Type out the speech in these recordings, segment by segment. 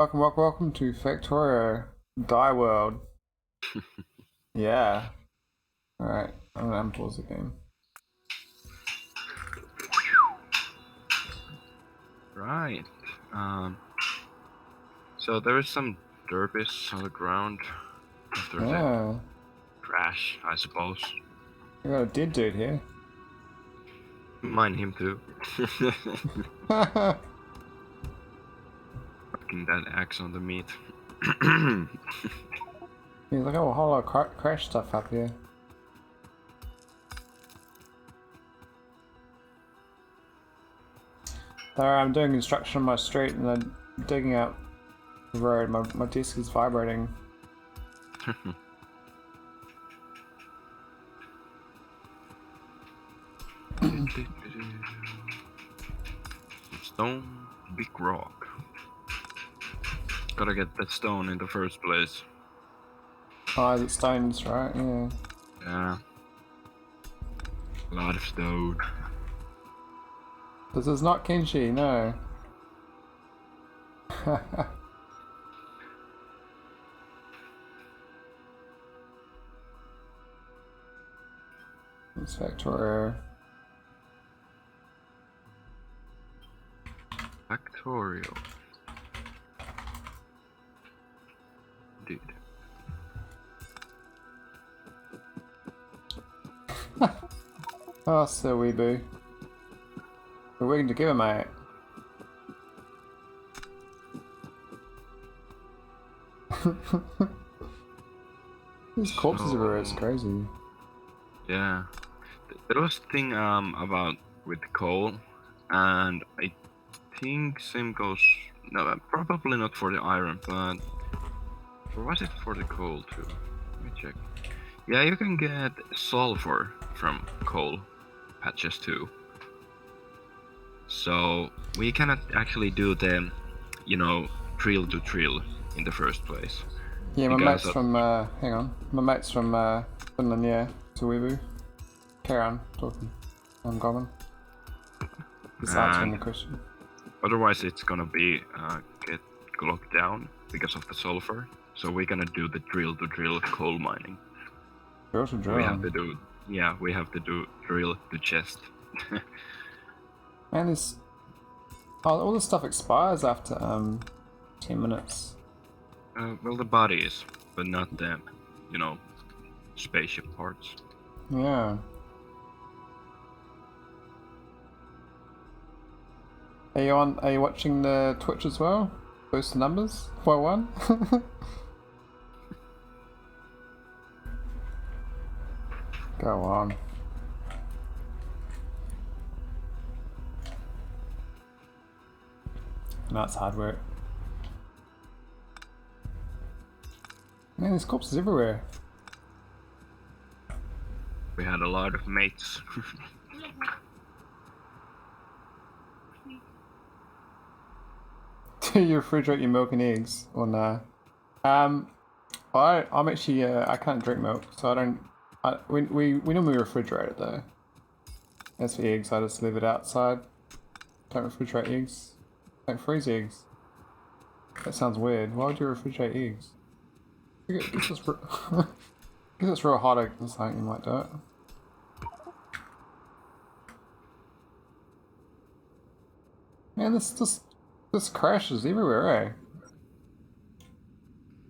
Welcome to Factorio DyWorld. Yeah. Alright, I'm gonna unpause the game. Right. So there is some derbies on the ground after the crash, I suppose. We got a dead dude here. Mind him too. Fucking that axe on the meat. Yeah, look at a whole lot of crash stuff up here. There, I'm doing construction on my street and I'm digging out the road. My desk is vibrating. Stone, big rock. Gotta get that stone in the first place. Oh, is it stones, right? Yeah. Yeah. A lot of stone. This is not Kenshi, no. It's Factorio. Factorio. Dude. Oh, so we boo. We're working together, mate. These corpses everywhere, it's crazy. Yeah. There was a thing about with coal, and I think same goes. No, probably not for the iron, but or was it for the coal too? Let me check. Yeah, you can get sulfur from coal patches too. So we cannot actually do the, drill to drill in the first place. Yeah, my mate's from, hang on. My mate's from, Finland, yeah. Suivu. Carry on, talking. I'm Goldman. Just answering the question. Otherwise it's gonna be, get locked down because of the sulfur. So we're gonna do the drill to drill coal mining. Drill to drill? We have to do, we have to do drill to chest. Man, this... Oh, all this stuff expires after, 10 minutes. Well, the bodies, but not the, spaceship parts. Yeah. Are you watching the Twitch as well? Boost the numbers by one? Go on. No, it's hard work. Man, there's corpses everywhere. We had a lot of mates. Do you refrigerate your milk and eggs or nah? I'm actually I can't drink milk, so I don't. We normally refrigerate it though. As for eggs, I just leave it outside. Don't refrigerate eggs. Don't freeze eggs. That sounds weird. Why would you refrigerate eggs? I guess it's real hot or something. You might do it. Man, this crashes everywhere, eh?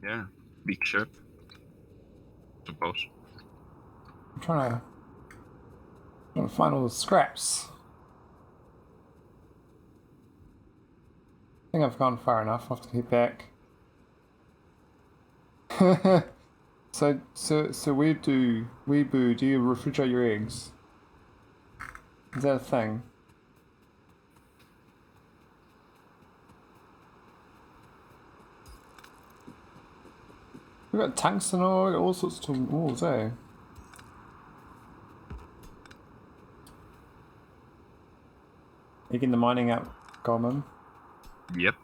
Yeah, big ship. Suppose. I'm trying to find all the scraps. I think I've gone far enough. I'll have to keep back. So Weeboo, do you refrigerate your eggs? Is that a thing? We've got tungsten ore, all sorts of ores, eh? You getting the mining up, Goldman? Yep.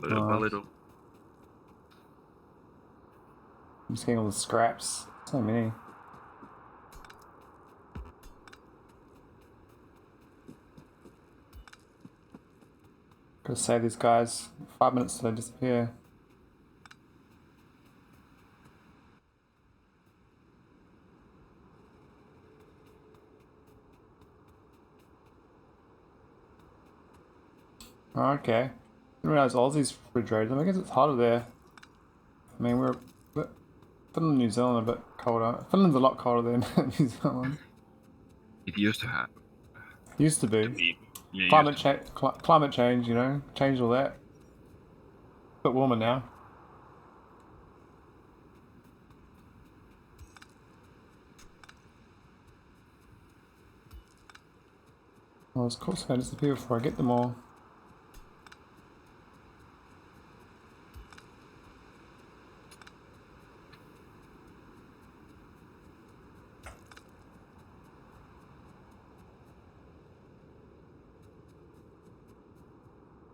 Little by little. I'm just getting all the scraps. So many. Gotta save these guys. 5 minutes till they disappear. Oh, okay. Didn't realize Aussie's refrigerated. I guess it's hotter there. I mean, Finland and New Zealand are a bit colder. Finland's a lot colder than New Zealand. It used to have. Used to be. Yeah, Climate change, you know, changed all that. A bit warmer now. Well, of course, I disappear before I get them all.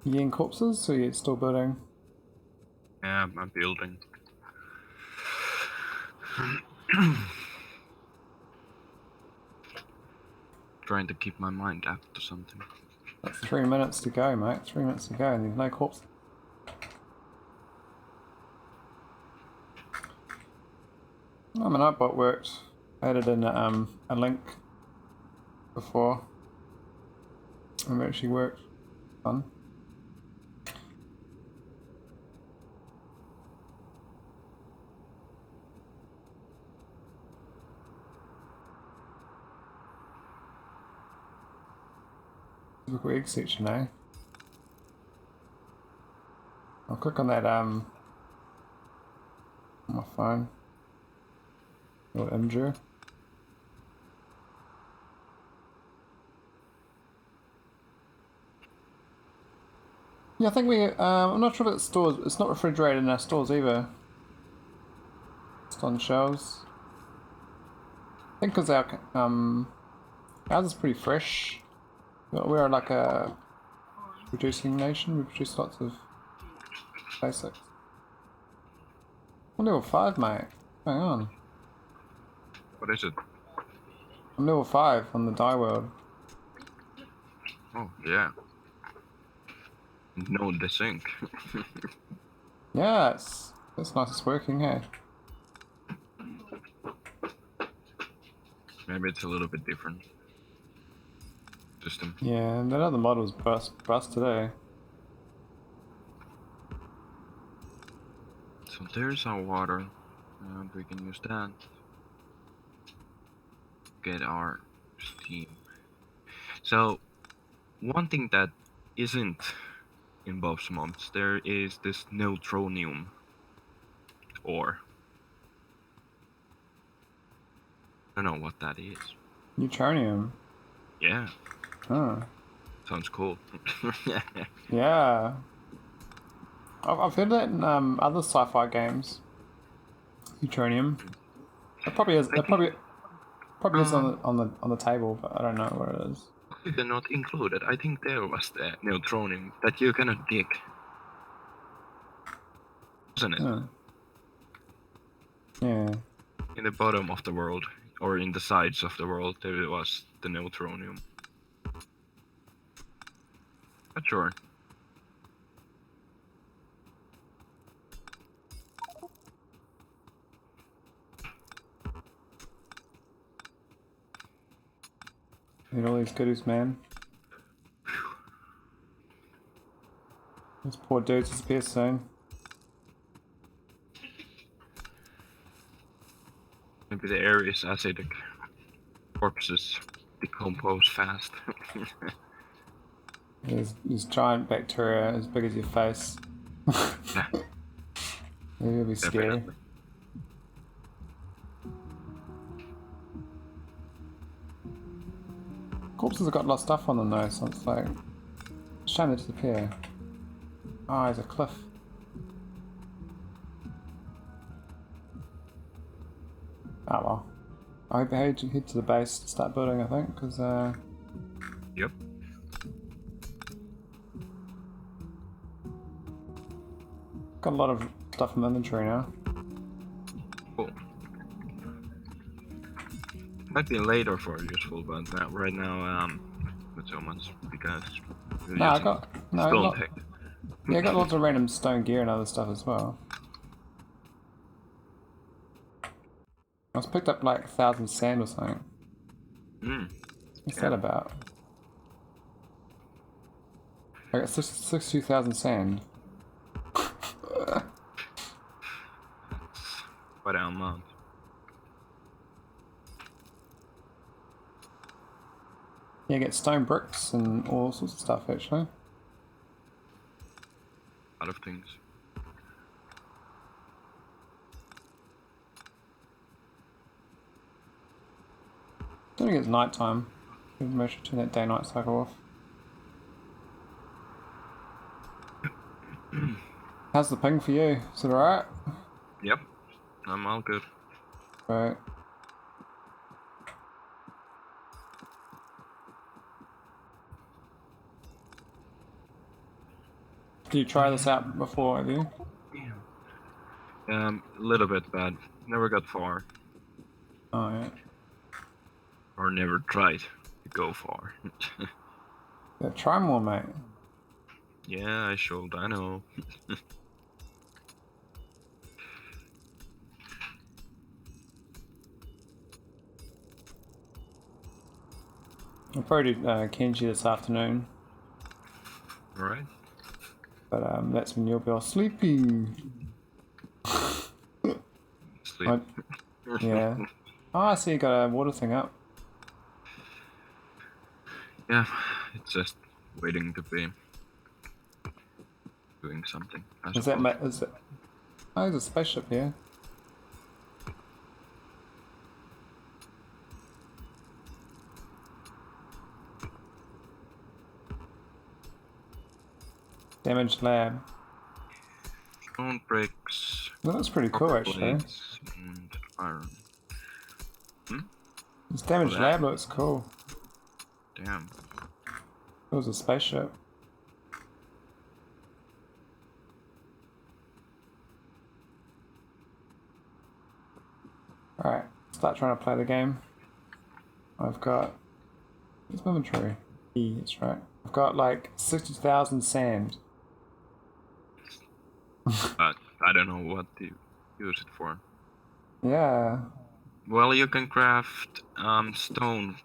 You getting corpses, or you still building? Yeah, I'm building. Trying to keep my mind after something. That's 3 minutes to go, mate. 3 minutes to go, and there's no corpse. Oh, my nightbot worked. I added in a link before. And it actually worked. Fun. Typical egg section, eh? I'll click on that on my phone. Little imager. Yeah, I think I'm not sure if it's stores. It's not refrigerated in our stores either. It's on shelves. I think because ours is pretty fresh. We're like a producing nation. We produce lots of basics. I'm level 5, mate. Hang on. What is it? I'm level 5 on the DyWorld. Oh, yeah. No, the sink. Yeah, it's nice. It's working, hey. Maybe it's a little bit different system. Yeah, and that other mod was bust today. So there's our water, and we can use that. Get our steam. So one thing that isn't in both smolts, there is this neutronium ore. I don't know what that is. Neutronium. Yeah. Huh. Sounds cool. Yeah. I've heard that in other sci-fi games. Neutronium. It probably is. It probably is on the table, but I don't know what it is. They're not included. I think there was the neutronium that you cannot dig. Wasn't it? Yeah. Yeah. In the bottom of the world, or in the sides of the world, there was the neutronium. Not sure. Need all these goodies, man. This poor dude disappears soon. Maybe the air is acidic. Corpses decompose fast. There's giant bacteria as big as your face. Yeah, It'll be scary. definitely. Corpses have got a lot of stuff on them though, so it's like shame they disappear. Ah, there's a cliff. Ah well. I head to the base to start building, I think, because Yep. got a lot of stuff in the inventory now. Cool. Might be later for useful, but right now, not so much because we're No, I using got no, stone not, tech. Yeah, I got lots of random stone gear and other stuff as well. I was picked up like 1,000 sand or something. What's that about? I got 62,000 sand. Quite an amount. Yeah, get stone bricks and all sorts of stuff actually. A lot of things. I think it's night time. Maybe I should turn that day-night cycle off. How's the ping for you? Is it alright? Yep, I'm all good. Right. Did you try this out before, have you? A little bit bad. Never got far. Oh yeah. Or never tried to go far. Yeah, try more, mate. Yeah, I should, I know. I'll probably do Kenji this afternoon, Alright. but that's when you'll be all sleeping. Sleep. Yeah. Oh, I see you got a water thing up. Yeah, it's just waiting to be doing something. Is that is it? Oh, there's a spaceship here. Damaged lab. Stone bricks. Well, that's pretty cool, actually. And iron. This damaged lab looks cool. Damn. It was a spaceship. Alright, start trying to play the game. I've got... Where's my inventory? E, that's right. I've got like 60,000 sand. But I don't know what to use it for. Yeah. Well, you can craft stone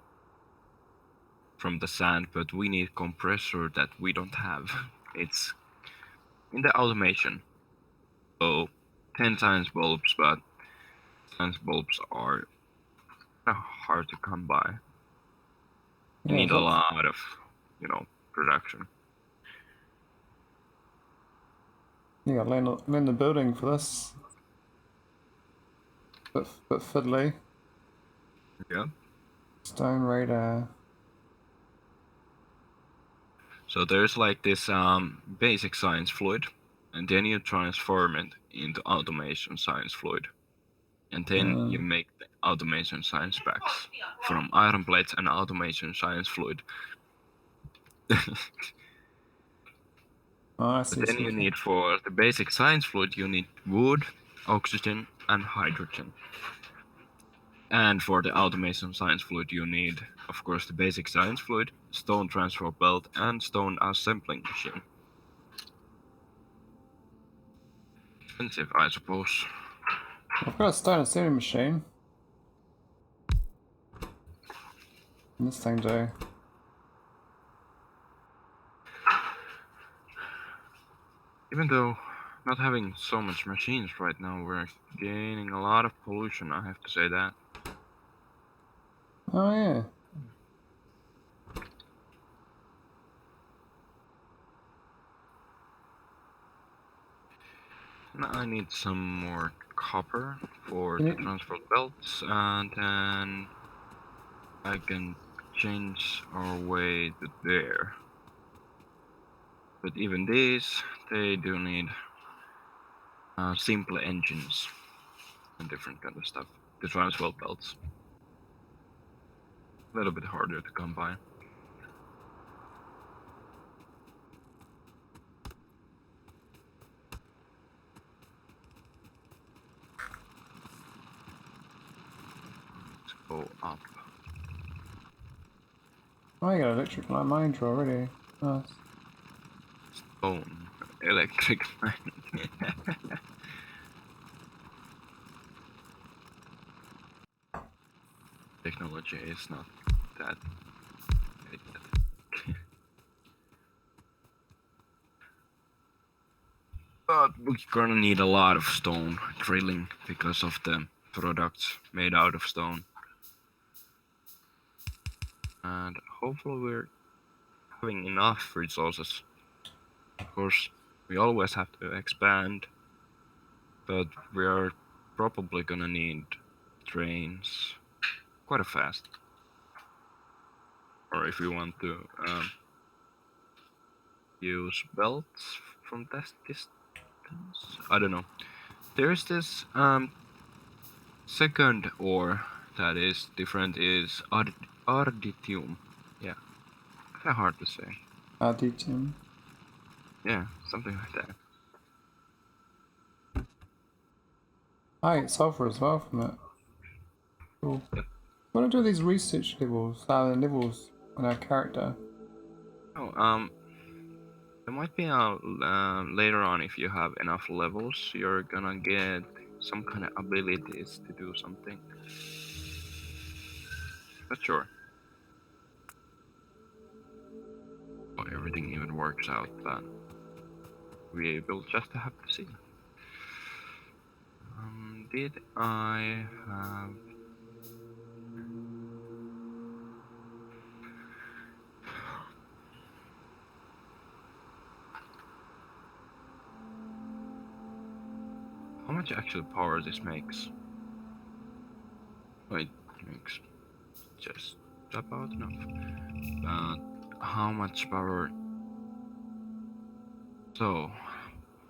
from the sand, but we need compressor that we don't have. It's in the automation. So 10 times bulbs, but times bulbs are hard to come by. You need a lot of, production. Yeah, learn the building for this. But fiddly. Yeah. Stone radar. So there's like this basic science fluid, and then you transform it into automation science fluid. And then you make the automation science packs from iron plates and automation science fluid. Oh, I see. But then you need, for the basic science fluid, you need wood, oxygen, and hydrogen. And for the automation science fluid, you need, of course, the basic science fluid, stone transfer belt, and stone assembling machine. Expensive, I suppose. I've got a stone assembly machine. And this thing do. Even though not having so much machines right now, we're gaining a lot of pollution, I have to say that. Oh yeah. Now I need some more copper for the transport belts, and then I can change our way to there. But even these, they do need simple engines and different kind of stuff. The transport belts. A little bit harder to come by. Let's go up. Oh, I got electric light mine already. Nice. Stone. electric mining. Technology is not that great. But we're gonna need a lot of stone drilling because of the products made out of stone. And hopefully we're having enough resources. Of course, we always have to expand, but we are probably gonna need trains quite fast. Or if we want to use belts from that distance, I don't know. There's this second ore that is different is arditium. Yeah, kind of hard to say. Arditium. Yeah, something like that. I get sulfur as well from it. Cool. Yep. I want to do these research levels, levels on our character. Oh, there might be a later on if you have enough levels, you're gonna get some kind of abilities to do something. Not sure. Or everything even works out, but we will just have to see. Did I have... How much actual power this makes? Wait, makes just about enough. But how much power? So,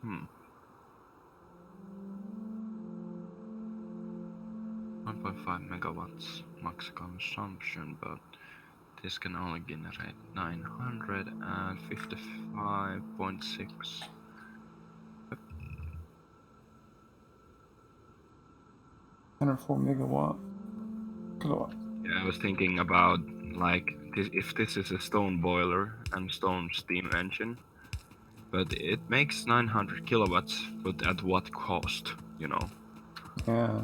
1.5 megawatts max consumption, but this can only generate 955.6. 104 megawatt. Kilowatt. Yeah, I was thinking about like if this is a stone boiler and stone steam engine, but it makes 900 kilowatts, but at what cost, you know? Yeah.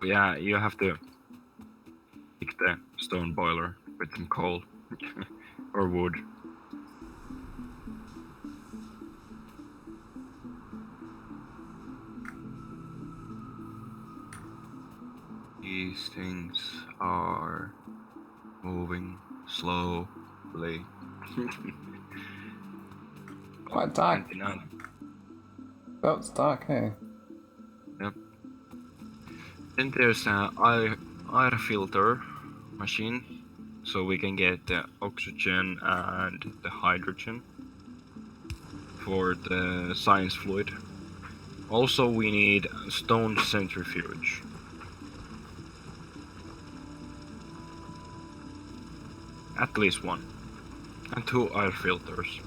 Yeah, you have to pick the stone boiler with some coal or wood. These things are moving slowly. Quite dark. 29. Oh, it's dark, hey? Yep. Then there's an air filter machine, so we can get the oxygen and the hydrogen for the science fluid. Also, we need a stone centrifuge. At least one. And 2 air filters.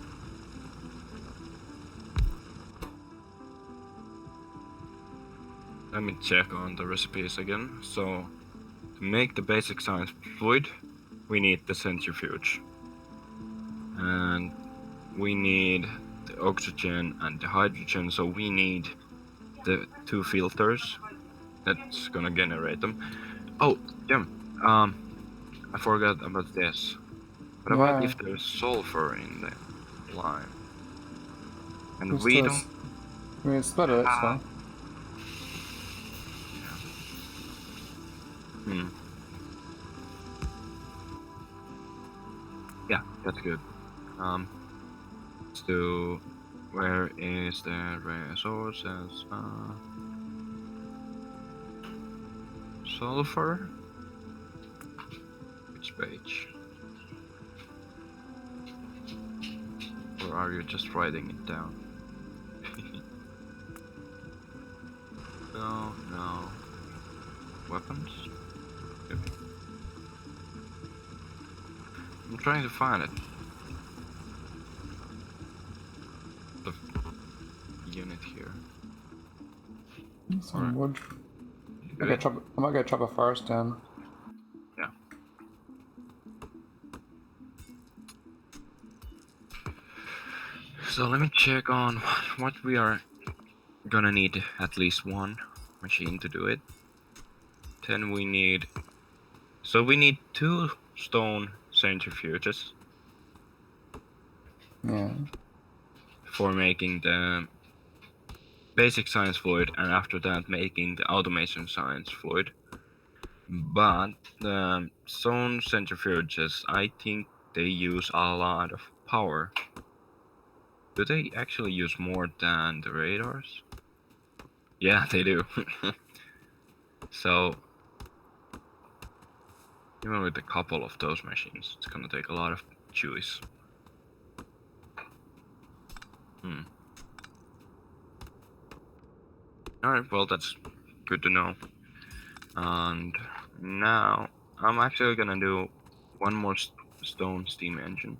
Let me check on the recipes again. So, to make the basic science fluid, we need the centrifuge. And we need the oxygen and the hydrogen, so we need the 2 filters that's gonna generate them. Oh, Jim, I forgot about this. What about Yeah. if there's sulfur in the line? And Let's we do don't we split it, that's fine. Yeah, that's good. Let's do... Where is the resources? Sulfur? Which page? Or are you just writing it down? No. Weapons? Okay. I'm trying to find it. Some wood. Good. I might go chop a forest down. Yeah. So let me check on what we are gonna need. At least one machine to do it. Then we need. So we need 2 stone centrifuges Yeah. for making the basic science fluid, and after that making the automation science fluid. But the stone centrifuges, I think they use a lot of power. Do they actually use more than the radars? Yeah, they do. So even with a couple of those machines, it's gonna take a lot of juice. Alright, well that's good to know. And now I'm actually gonna do one more stone steam engine.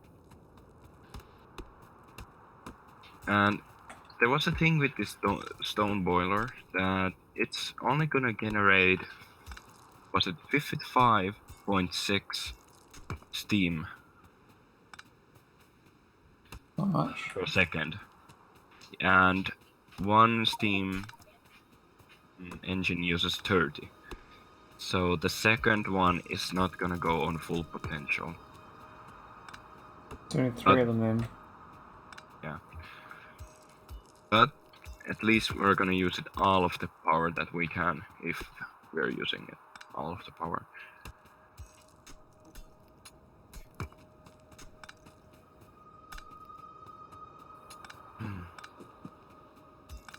And there was a thing with this stone boiler that it's only gonna generate, was it 55.6 steam Not much. per second, and one steam engine uses 30. So the second one is not gonna go on full potential. There's only 3 of them then. Yeah. But at least we're gonna use it all of the power that we can if we're using it. All of the power.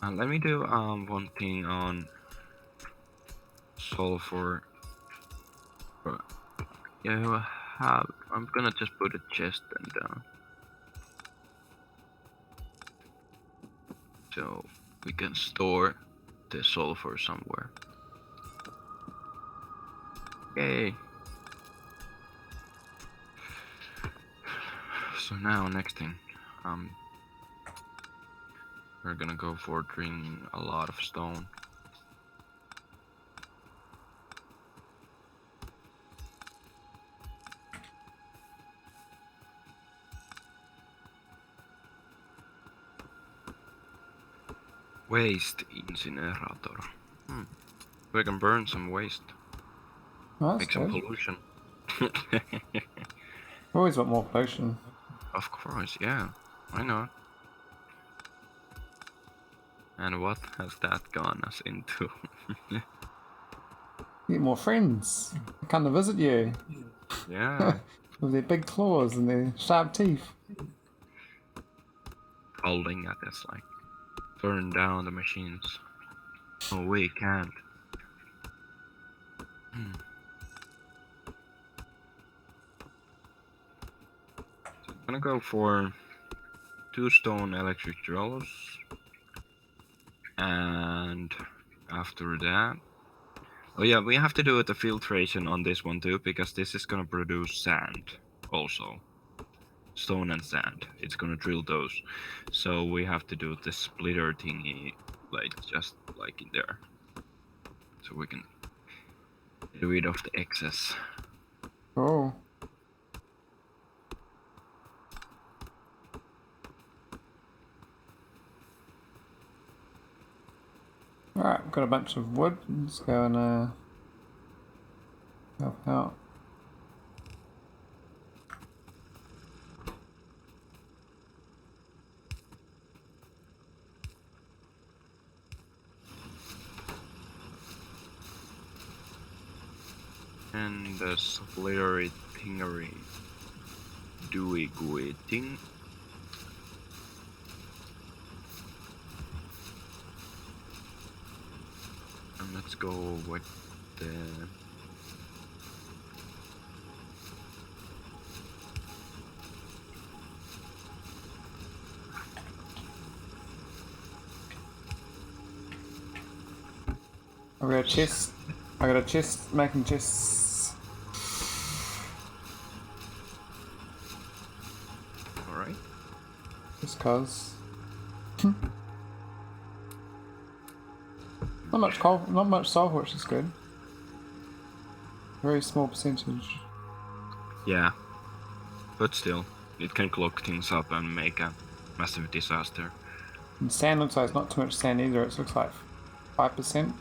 And let me do one thing on sulfur. Yeah, I'm gonna just put a chest then down. So we can store the sulfur somewhere. Yay! So now next thing, we're gonna go for drilling a lot of stone. Waste incinerator. We can burn some waste. Oh, Make that's some good. pollution. We always want more pollution. Of course, yeah. Why not? And what has that gone us into? Get more friends. They come to visit you. Yeah. With their big claws and their sharp teeth. Holding at us like, burn down the machines. Oh, we can't. I'm gonna go for 2 stone electric drills. And after that, oh yeah, we have to do the filtration on this one too, because this is gonna produce sand also. Stone and sand. It's gonna drill those. So we have to do the splitter thingy, like just like in there. So we can get rid of the excess. Oh. Alright, got a bunch of wood. Let's go and help out. And the splitter thingery gooey thing. And let's go with the I've got a chest. I got a chest making chests. alright. Just cause. Not much coal, not much sulfur, which is good. Very small percentage. Yeah, but still, it can clog things up and make a massive disaster. And sand looks like it's not too much sand either. It looks like 5%.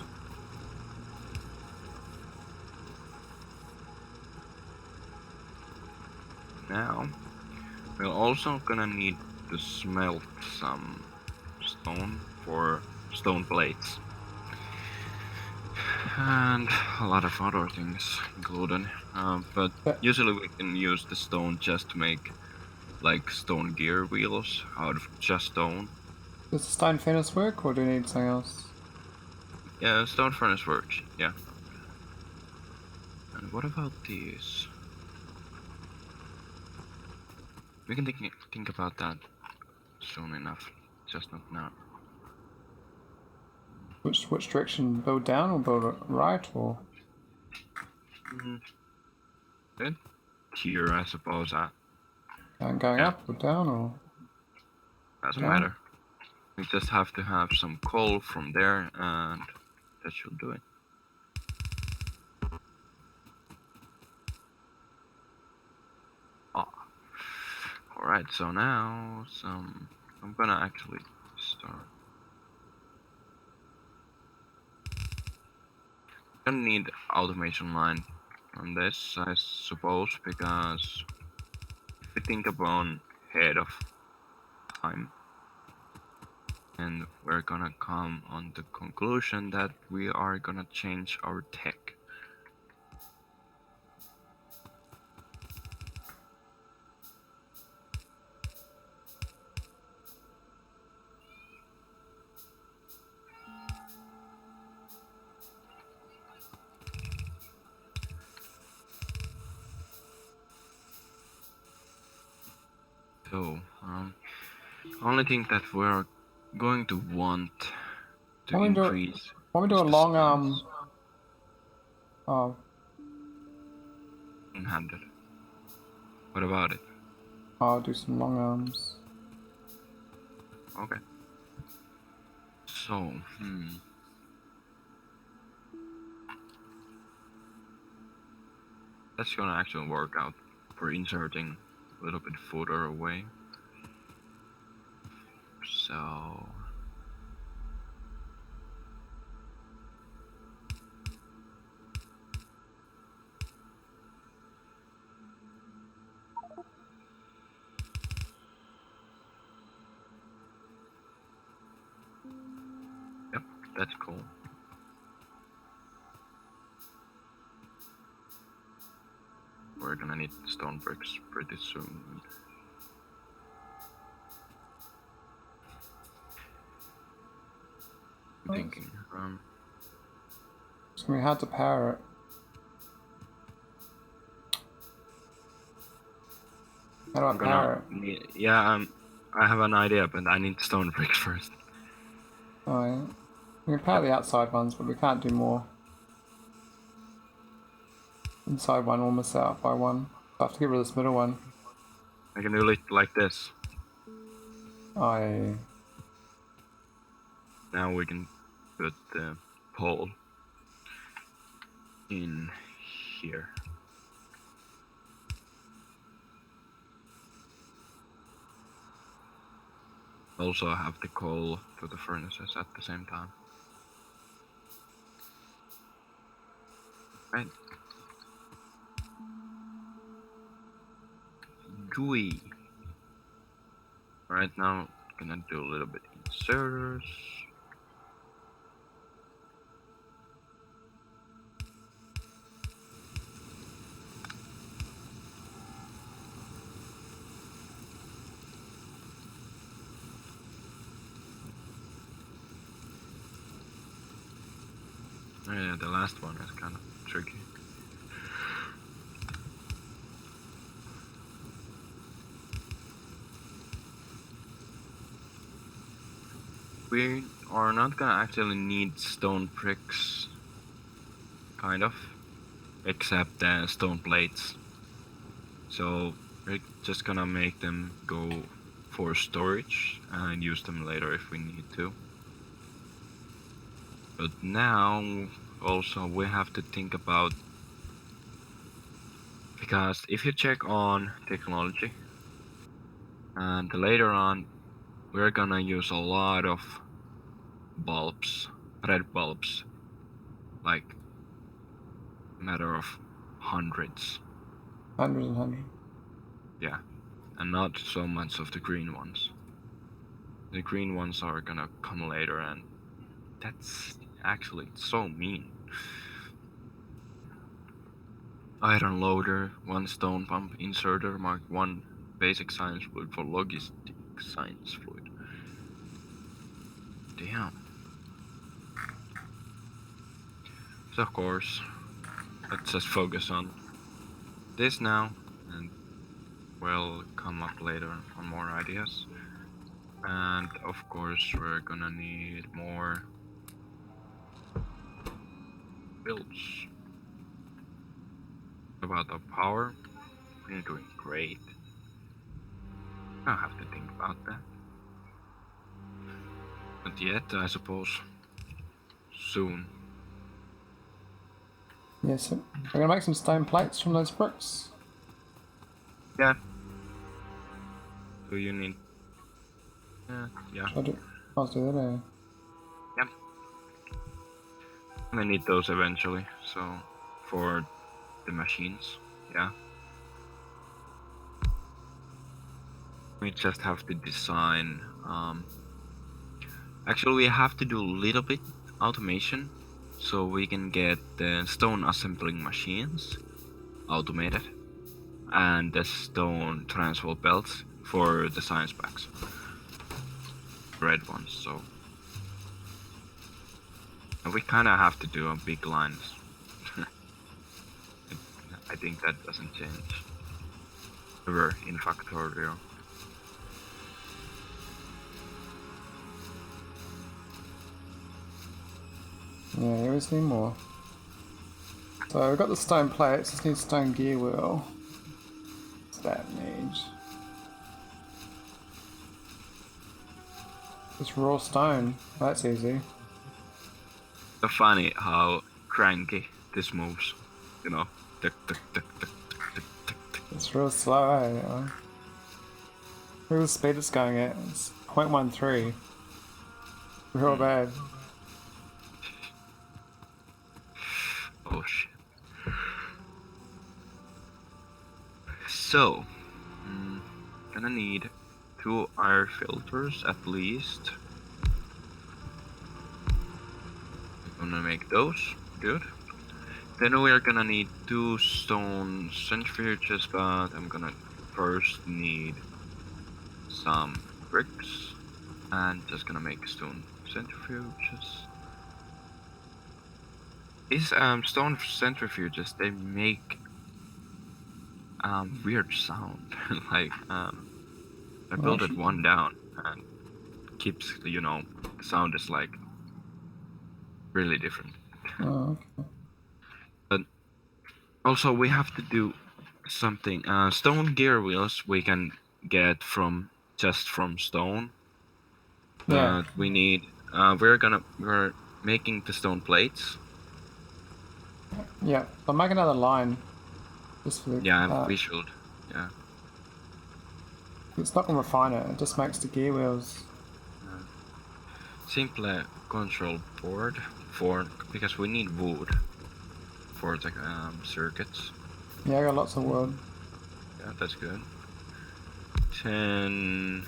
Now, we're also gonna need to smelt some stone for stone plates. And a lot of other things included. But Yeah. usually we can use the stone just to make like stone gear wheels out of just stone. Does the stone furnace work, or do you need something else? Yeah, stone furnace works, yeah. And what about these? We can think about that soon enough, just not now. Which direction? Build down or build right, or Good. Here, I suppose. going Yeah. up or down or Doesn't down? matter. We just have to have some coal from there, and that should do it. Ah. Alright, so now I'm gonna actually start. Gonna need automation line on this, I suppose, because if we think about ahead of time, and we're gonna come on the conclusion that we are gonna change our tech. So, only thing that we're going to want to Why don't we do it? increase Why don't we do is a the long size. Oh, One-handed. What about it? I'll do some long arms. Okay. So, that's gonna actually work out for inserting a little bit further away. So, yep, that's cool. We're gonna need stone bricks pretty soon. I'm thinking, It's gonna be hard to power it. How do I I'm gonna power it? need, yeah, I have an idea, but I need stone bricks first. Oh, yeah. We can power the outside ones, but we can't do more. Inside one will miss out by one. I have to get rid of this middle one. I can do it like this. I Now we can put the pole in here. Also have the coal to the furnaces at the same time. Right. Gooey. Right now, gonna do a little bit inserters. Yeah, the last one is kind of tricky. We are not gonna actually need stone bricks, kind of, except stone plates. So we're just gonna make them go for storage and use them later if we need to. But now, also, we have to think about, because if you check on technology, and later on, we're gonna use a lot of bulbs, red bulbs, like matter of hundreds. Hundreds and hundreds. Yeah, and not so much of the green ones. The green ones are gonna come later, and that's actually so mean. Iron loader, 1 stone pump, inserter, mark 1 basic science fluid for logistic science fluid. Damn. So of course, let's just focus on this now, and we'll come up later on more ideas. And of course, we're gonna need more builds. About the power, we're doing great. I don't have to think about that. Not yet, I suppose. Soon. Yes, so we're gonna make some stone plates from those bricks. Yeah. So you need... yeah. I'll do that. Yeah. I need those eventually, so for the machines, yeah. We just have to design. Actually, we have to do a little bit automation, so we can get the stone assembling machines automated, and the stone transfer belts for the science packs, red ones. So and we kind of have to do a big lines. I think that doesn't change ever in Factorio. Yeah, here we see more. So we've got the stone plates, just need stone gear wheel. What's that need? Just raw stone. That's easy. So funny how cranky this moves, you know. Tick, tick, tick, tick, tick, tick, tick, tick. It's real slow, eh? Look at the speed it's going at. It's 0.13. Real bad. Oh shit. So, gonna need 2 air filters at least. I'm gonna make those. Good. Then we are gonna need 2 stone centrifuges, but I'm gonna first need some bricks, and just gonna make stone centrifuges. These stone centrifuges, they make weird sound. Like I built it one down and keeps, you know, the sound is like really different. Oh, okay. But also we have to do something. Stone gear wheels we can get from just from stone. Yeah. But we need we're making the stone plates. Yeah. I'll make another line. Just for the, Yeah, we should. Yeah. it's not gonna refine it, it just makes the gear wheels. Simple control board for, because we need wood for the circuits. Yeah, I got lots of wood. Yeah, that's good. 10.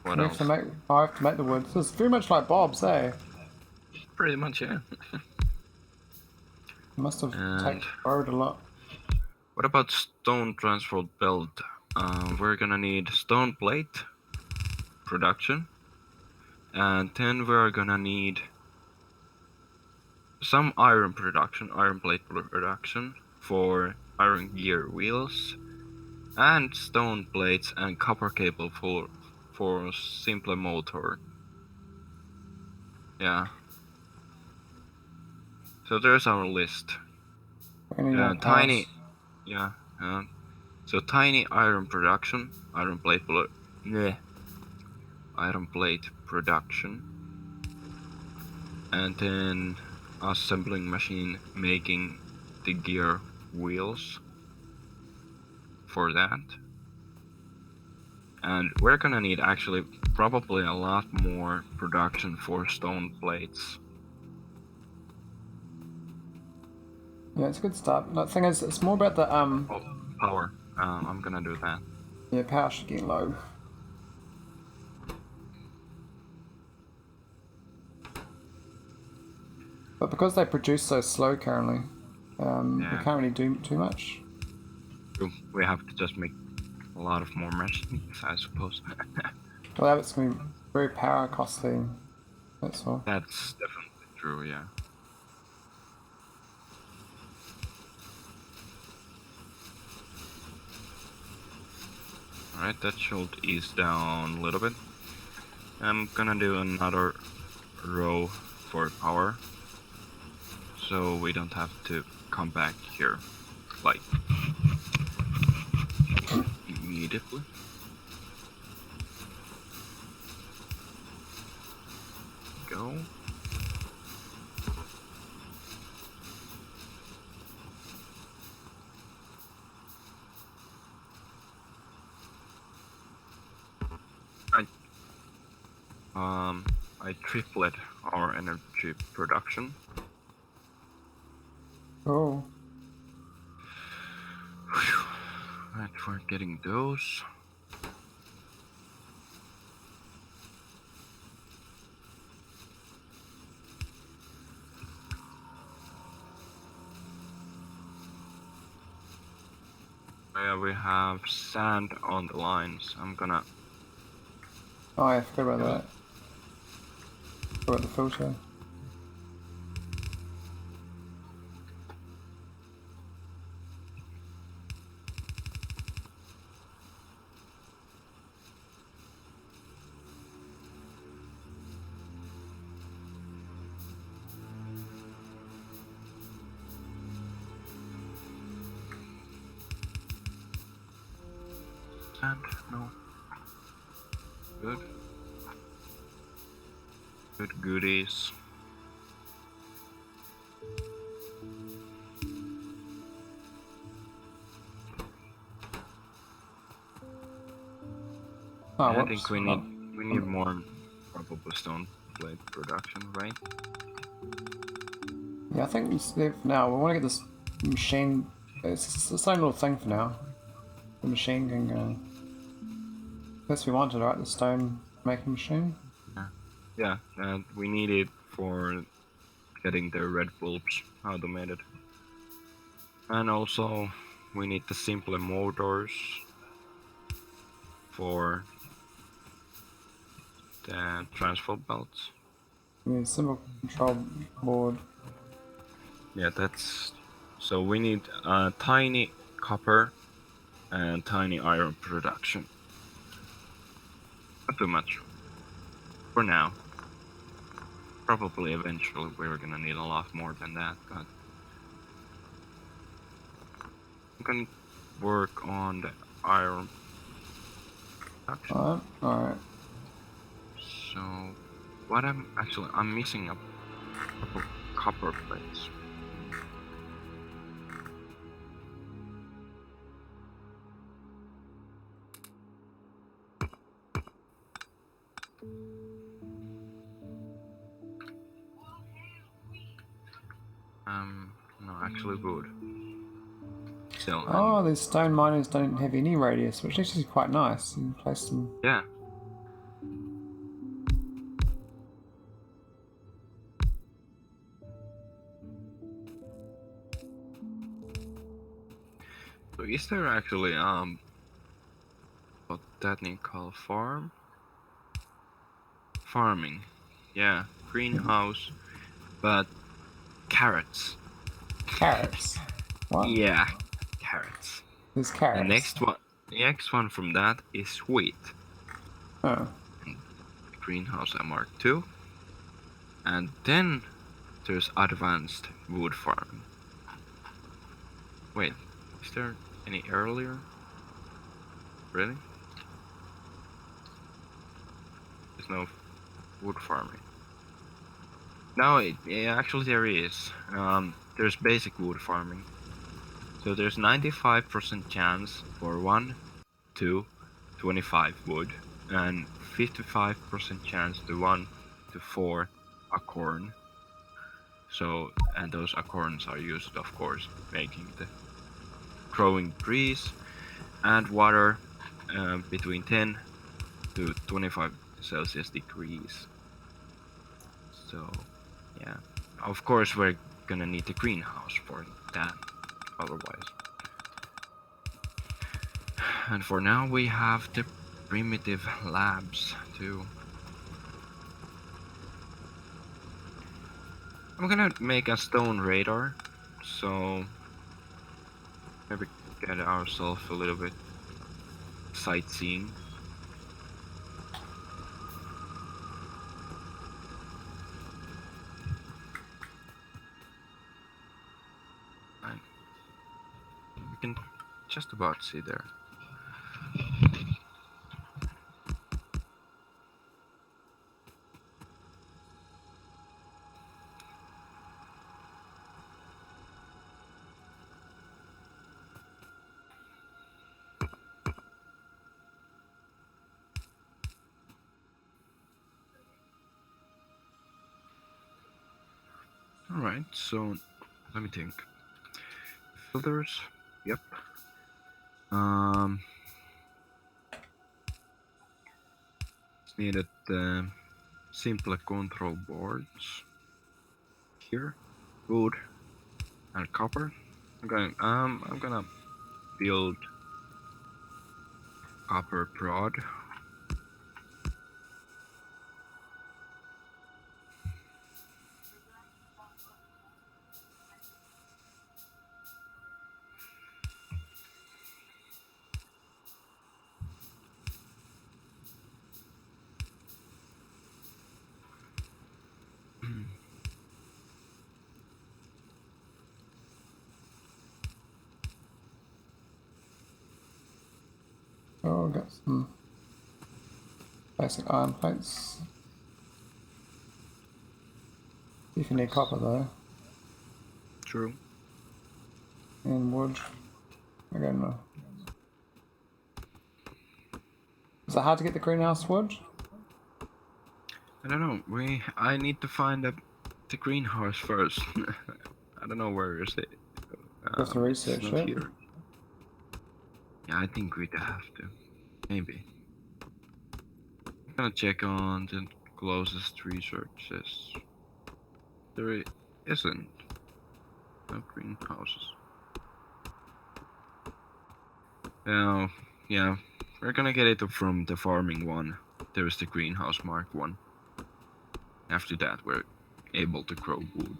What I else? have to make the wood. So it's very much like Bob's, eh? Pretty much, yeah. Must have borrowed a lot. What about stone transfer belt? We're gonna need stone plate production, and then we're gonna need some iron production, iron plate production for iron gear wheels, and stone plates and copper cable for simple motor. Yeah. So there's our list. Tiny. Yeah. So tiny iron production, iron plate production. and then assembling machine making the gear wheels for that. And we're gonna need actually probably a lot more production for stone plates. Yeah, it's a good start. The thing is, it's more about the Oh, power. I'm gonna do that. yeah, power should get low. But because they produce so slow currently, we Yeah. can't really do too much. We have to just make a lot of more machines, I suppose. Well, that's going to be very power costly. That's all. That's definitely true, yeah. Alright, that should ease down a little bit. I'm gonna do another row for power, so we don't have to come back here, like, immediately. Go. I triplet our energy production. Oh, Right, we're getting those. Yeah, we have sand on the lines. I'm gonna. oh, I forgot about that. Forgot about the filter. Sand? No. Good. Good goodies. Oh, I whoops. think we need more probably stone plate production, right? Yeah, I think for now we want to get this machine. It's the same little thing for now. The machine can go. That's what we wanted, right? The stone making machine. Yeah, and we need it for getting the red bulbs automated. And also, we need the simpler motors for the transfer belts. Yeah, simple control board. Yeah, that's... So we need tiny copper and tiny iron production. Not too much. For now. Probably eventually we're gonna need a lot more than that, but... I'm gonna work on the iron production. Alright. So... What I'm missing a couple copper plates. No, actually wood. So, Oh, these stone miners don't have any radius, which is actually quite nice. You can place them. yeah. So is there actually botanical farm? Farming. Yeah, greenhouse, but carrots. Carrots. What? Yeah, carrots. There's carrots. The next one from that is wheat. Oh. Greenhouse I marked 2. And then there's advanced wood farming. Wait, is there any earlier? Really? There's no wood farming. No, yeah, actually there is. There's basic wood farming. So there's 95% chance for 1 to 25 wood, and 55% chance to 1 to 4 acorn. So, and those acorns are used, of course, making the growing trees, and water between 10 to 25 Celsius degrees. So, yeah, of course we're gonna need a greenhouse for that, otherwise. And for now we have the primitive labs too. I'm gonna make a stone radar, so maybe get ourselves a little bit sightseeing. And we can just about see there. Alright, so let me think. Filters, yep. It's needed simple control boards here, wood and copper. I'm gonna build copper prod. Oh, got some basic iron plates. If you need copper though. True. And wood. I don't know. Is it hard to get the greenhouse wood? I don't know. I need to find the greenhouse first. I don't know where is it. You have to research it's not it. here. Yeah, I think we'd have to. Maybe. I'm gonna check on the closest researches. There isn't. No greenhouses. Now, yeah, we're gonna get it from the farming one. There is the greenhouse mark one. After that, we're able to grow wood.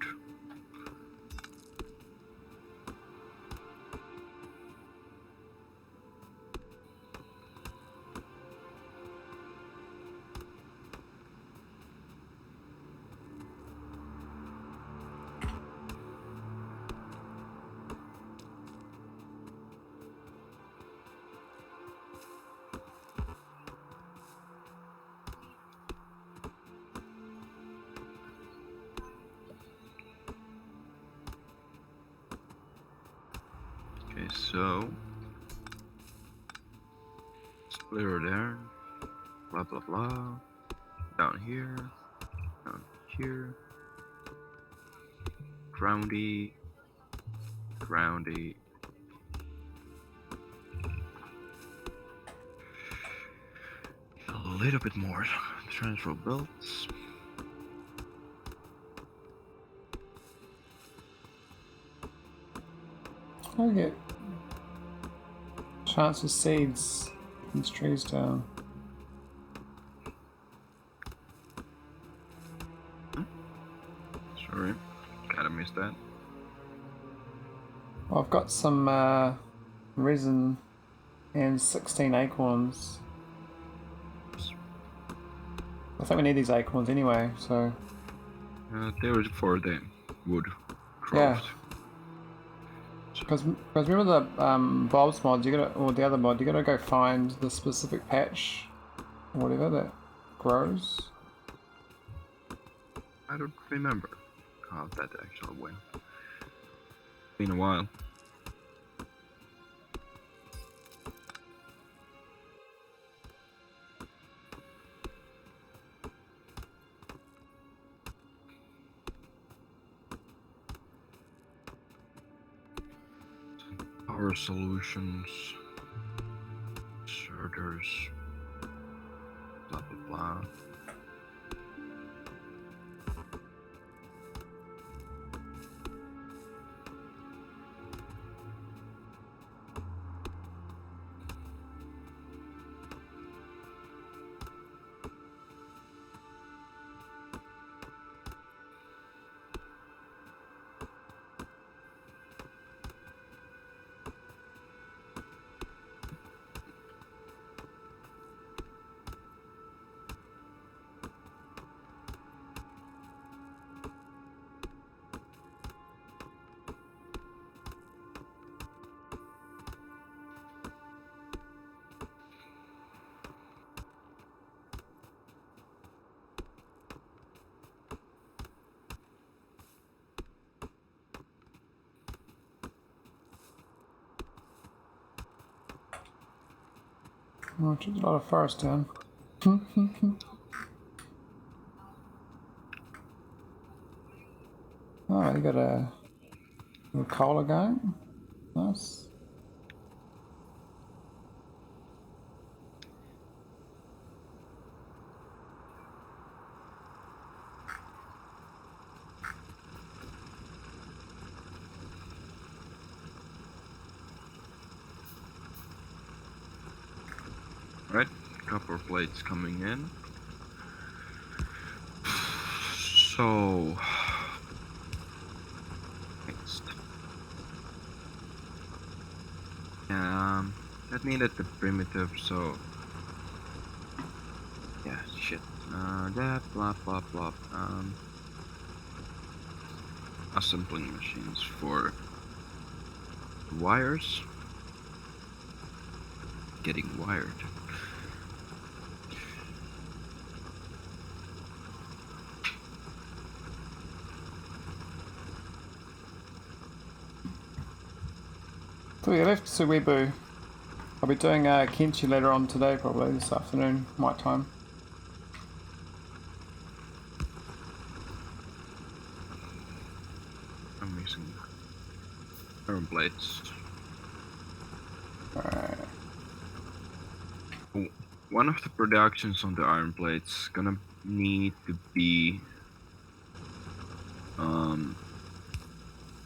Okay, so splitter there, blah blah blah, down here, groundy, groundy. A little bit more transfer belts. I get chance of seeds in these trees down. Sorry, kinda missed that. Well, I've got some resin and 16 acorns. I think we need these acorns anyway, so... There is for the wood Yeah. craft. Because remember the bulbs mod, you gotta, or the other mod, you gotta go find the specific patch, or whatever, that grows. I don't remember how that actually went. Been a while. Power solutions, sorters, blah blah blah. Oh, took a lot of forest down. Oh, you got a cola going? Nice. Right, copper plates coming in. So next, that needed the primitive. So yeah, shit. That blah blah blah. Assembling machines for wires. Getting wired. So we left Suwebu. I'll be doing Kenchi later on today, probably this afternoon, my time. I'm missing iron plates. Alright. One of the productions on the iron plates gonna need to be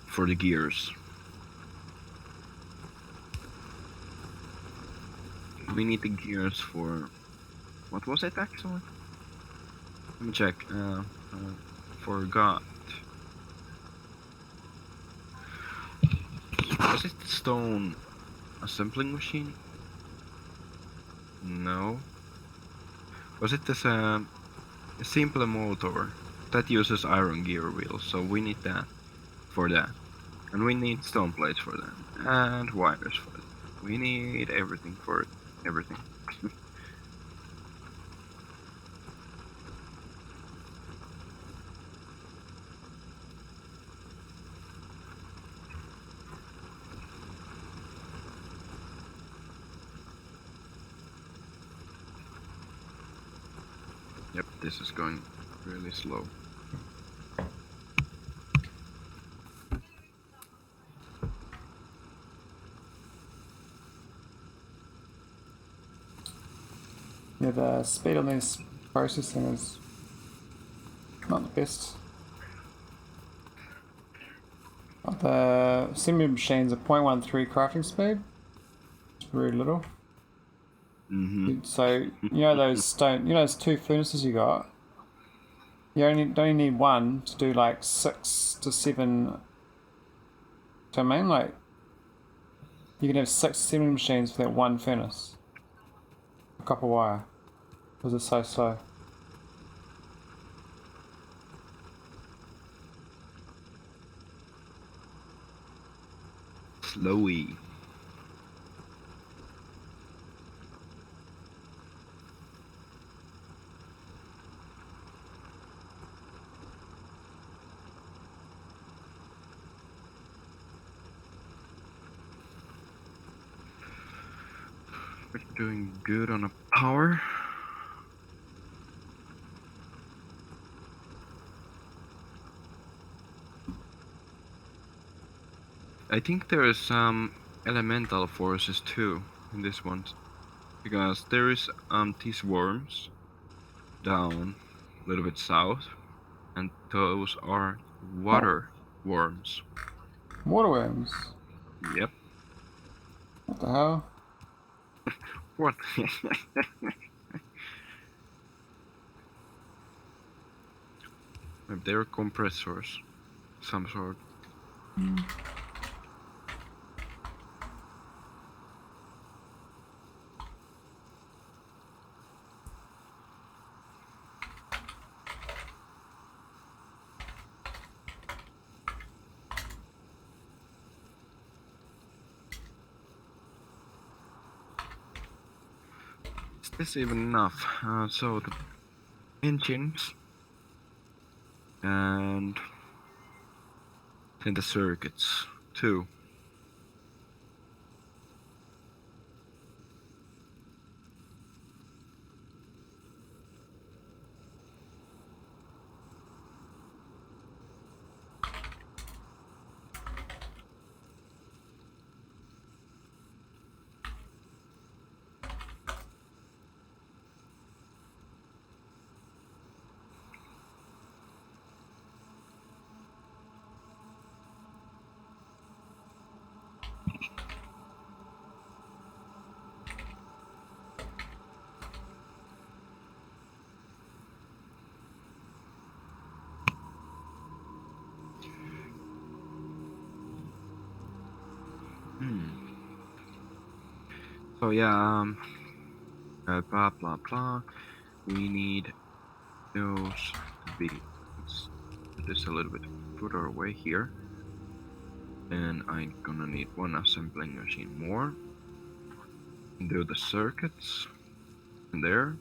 for the gears. We need the gears for what was it actually? Let me check. Forgot. Was it the stone assembling machine? No. Was it this a simple motor that uses iron gear wheels? So we need that for that, and we need stone plates for that, and wires for it. We need everything for it. Everything. Yep, this is going really slow. Yeah, the speed on this processing is not the best. The assembly machines are 0.13 crafting speed. It's very little. So you know those those two furnaces you got. You don't need one to do like 6 to 7. So I mean, like you can have 6 assembly machines for that one furnace. Copper wire, because it's so slow. Slowy. We're doing good on a power. I think there is some elemental forces too in this one, because there is these worms down a little bit south, and those are water worms. Waterworms. Yep. What the hell? What? They're compressors, some sort. Is this even enough? So the engines and then the circuits too. So yeah, blah blah blah. We need those to be. Let's put this a little bit further away here. And I'm gonna need one assembling machine more. Do the circuits in there.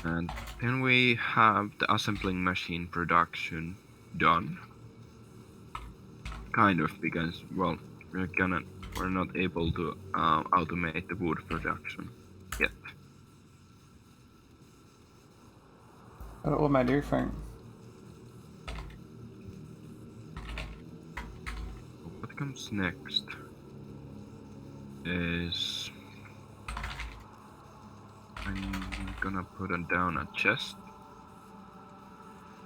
And then we have the assembling machine production done. Kind of, because, well, we're not able to automate the wood production yet. What am I do think? What comes next is I'm gonna put down a chest,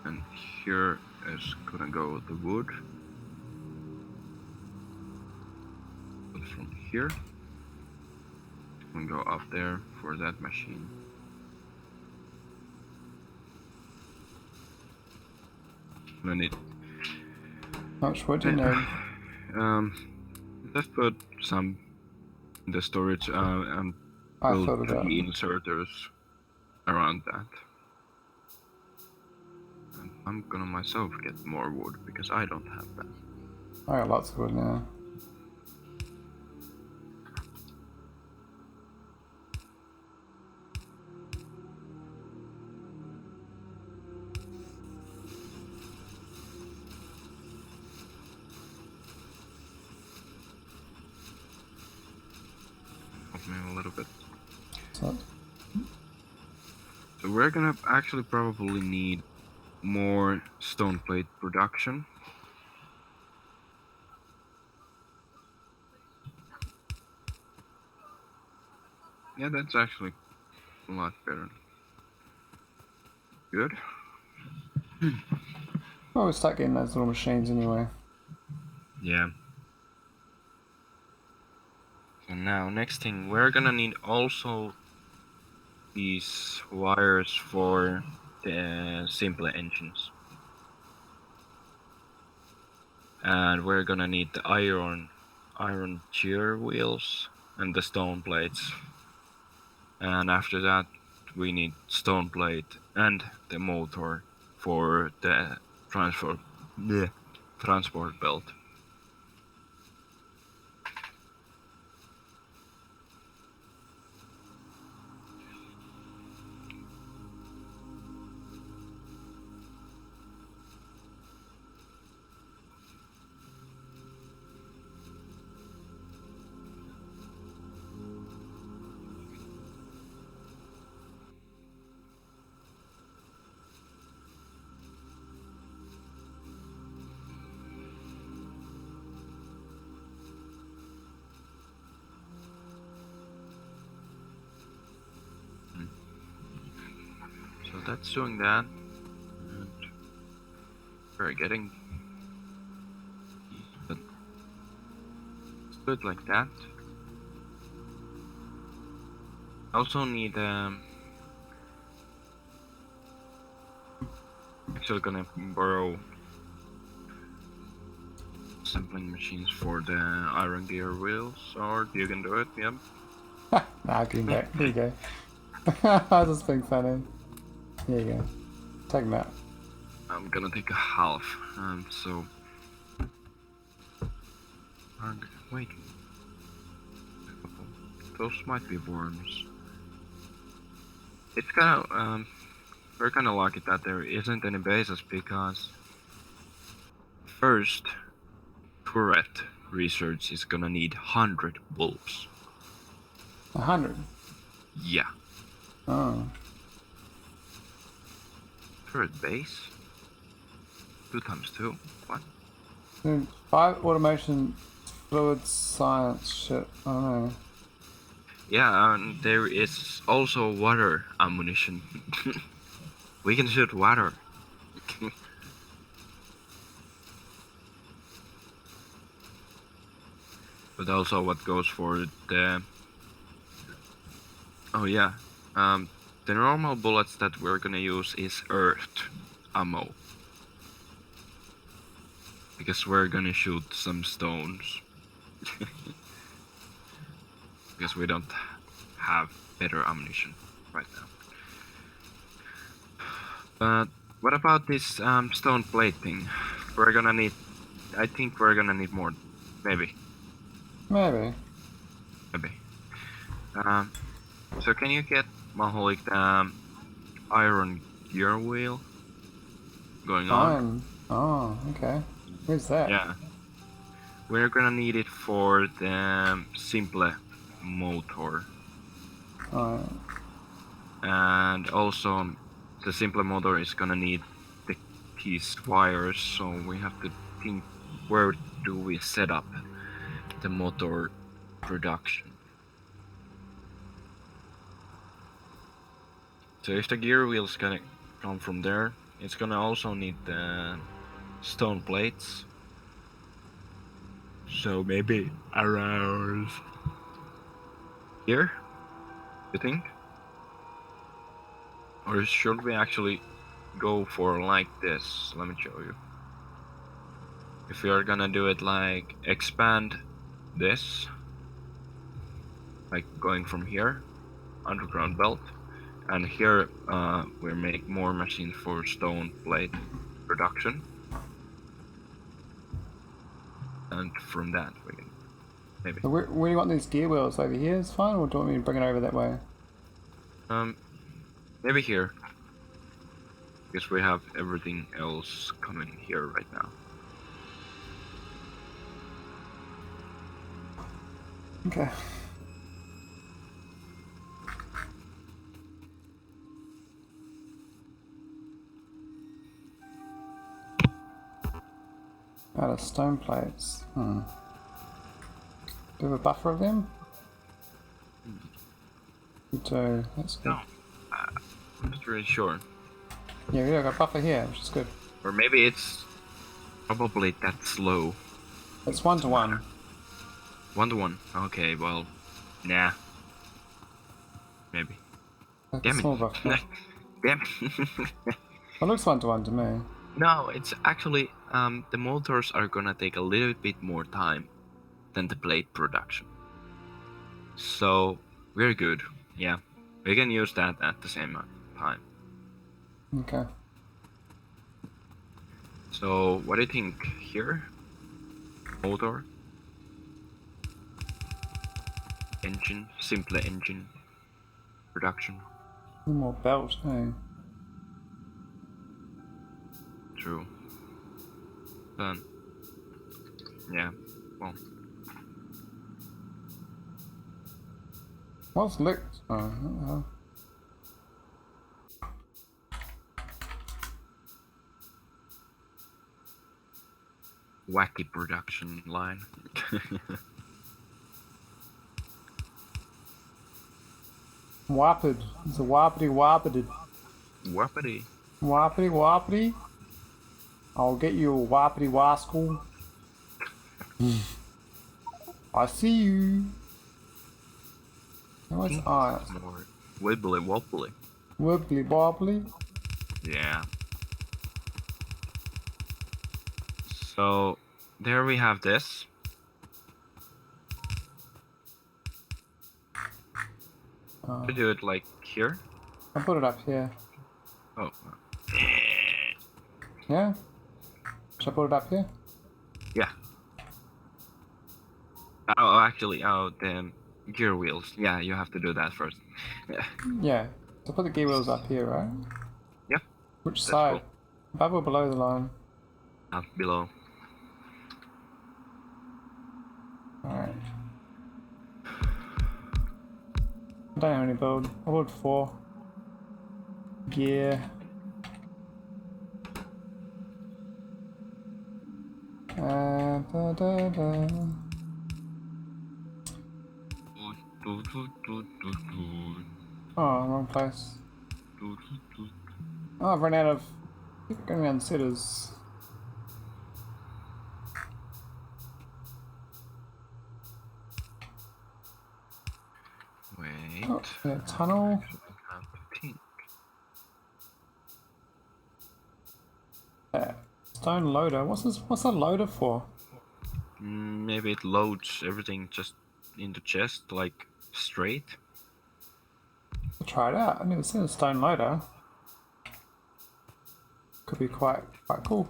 and here is gonna go the wood. But from here, and go up there for that machine. I need. How much wood do you need? Let's put some in the storage and I build thought of that. 3 inserters around that. And I'm gonna myself get more wood because I don't have that. I got lots of wood now. Help me a little bit. So, So we're gonna actually probably need more stone plate production. Yeah, that's actually a lot better. Good. well, we start getting those little machines anyway. Yeah. So now, next thing, we're gonna need also these wires for the simpler engines. And we're gonna need the iron gear wheels and the stone plates. And after that, we need stone plate and the motor for the transport belt. that's doing that. And we're getting but let's do it like that. I also need actually gonna borrow sampling machines for the iron gear wheels, or you can do it, yep. Nah, I can go. Here you go. I was just being funny. Here you go. Take them out. I'm gonna take a half, so... Wait. Those might be worms. It's kinda, we're kinda lucky that there isn't any bases, because... First, turret research is gonna need 100 bulbs. 100? Yeah. Oh. Turret base? 2 times 2? What? 5 automation, fluid science shit. I don't know. Yeah, and there is also water ammunition. We can shoot water. But also what goes for the... Oh yeah, the normal bullets that we're gonna use is earth ammo. Because we're gonna shoot some stones. Because we don't have better ammunition right now. But what about this stone plate thing? We're gonna need... I think we're gonna need more. Maybe. Maybe. Maybe. So can you get Maholic iron gear wheel going on? Oh, okay. Where's that? Yeah. We're gonna need it for the simple motor. Alright. And also the simple motor is gonna need these wires, so we have to think, where do we set up the motor production? So if the gear wheel's gonna come from there, it's gonna also need the stone plates. So maybe around here, you think? Or should we actually go for like this? Let me show you. If we are gonna do it like expand this, like going from here, underground belt, and here we make more machines for stone plate production, and from that we can maybe. So where do you want these gear wheels? Over here is fine, or do you want me to bring it over that way? Maybe here, because we have everything else coming here right now. Okay. Out of stone plates. Do you have a buffer of them? You do. That's good. No, I'm not really sure. Yeah, we got a buffer here, which is good. Or maybe it's probably that slow. It's 1-to-1. 1-to-1. Okay, well, nah. Maybe. That's Damn a it. small buffer. Damn it. It looks 1-to-1 to me. No, it's actually, the motors are gonna take a little bit more time than the plate production. So, we're good. Yeah, we can use that at the same time. Okay. So, what do you think here? Motor? Engine? Simple engine production? One more belt, hey? True. Then, yeah, well. What's licked? Oh, what the hell? Wacky production line. Warped. It's a warpedy warped. Whoopity. Whoppity whoppity. I'll get you a whoppity wascal. I see you. No, it's eyes. More wibbly wobbly. Wibbly wobbly. Yeah. So there we have this. To do it like here. I put it up here. Oh. Yeah? Should I put it up here? Yeah. Oh, actually, oh, the gear wheels. Yeah, you have to do that first. Yeah. Yeah. So put the gear wheels up here, right? Yep. Which That's side? cool. Above or below the line? Up below. Alright. I don't have any build. I build 4. Gear. Da, da, da. Oh, wrong place. Oh, I've run out of... Keep going around setters. Wait. Oh, yeah, tunnel. Stone loader. What's this? What's a loader for? Maybe it loads everything just in the chest, like straight. I'll try it out. I've never seen a stone loader. Could be quite cool.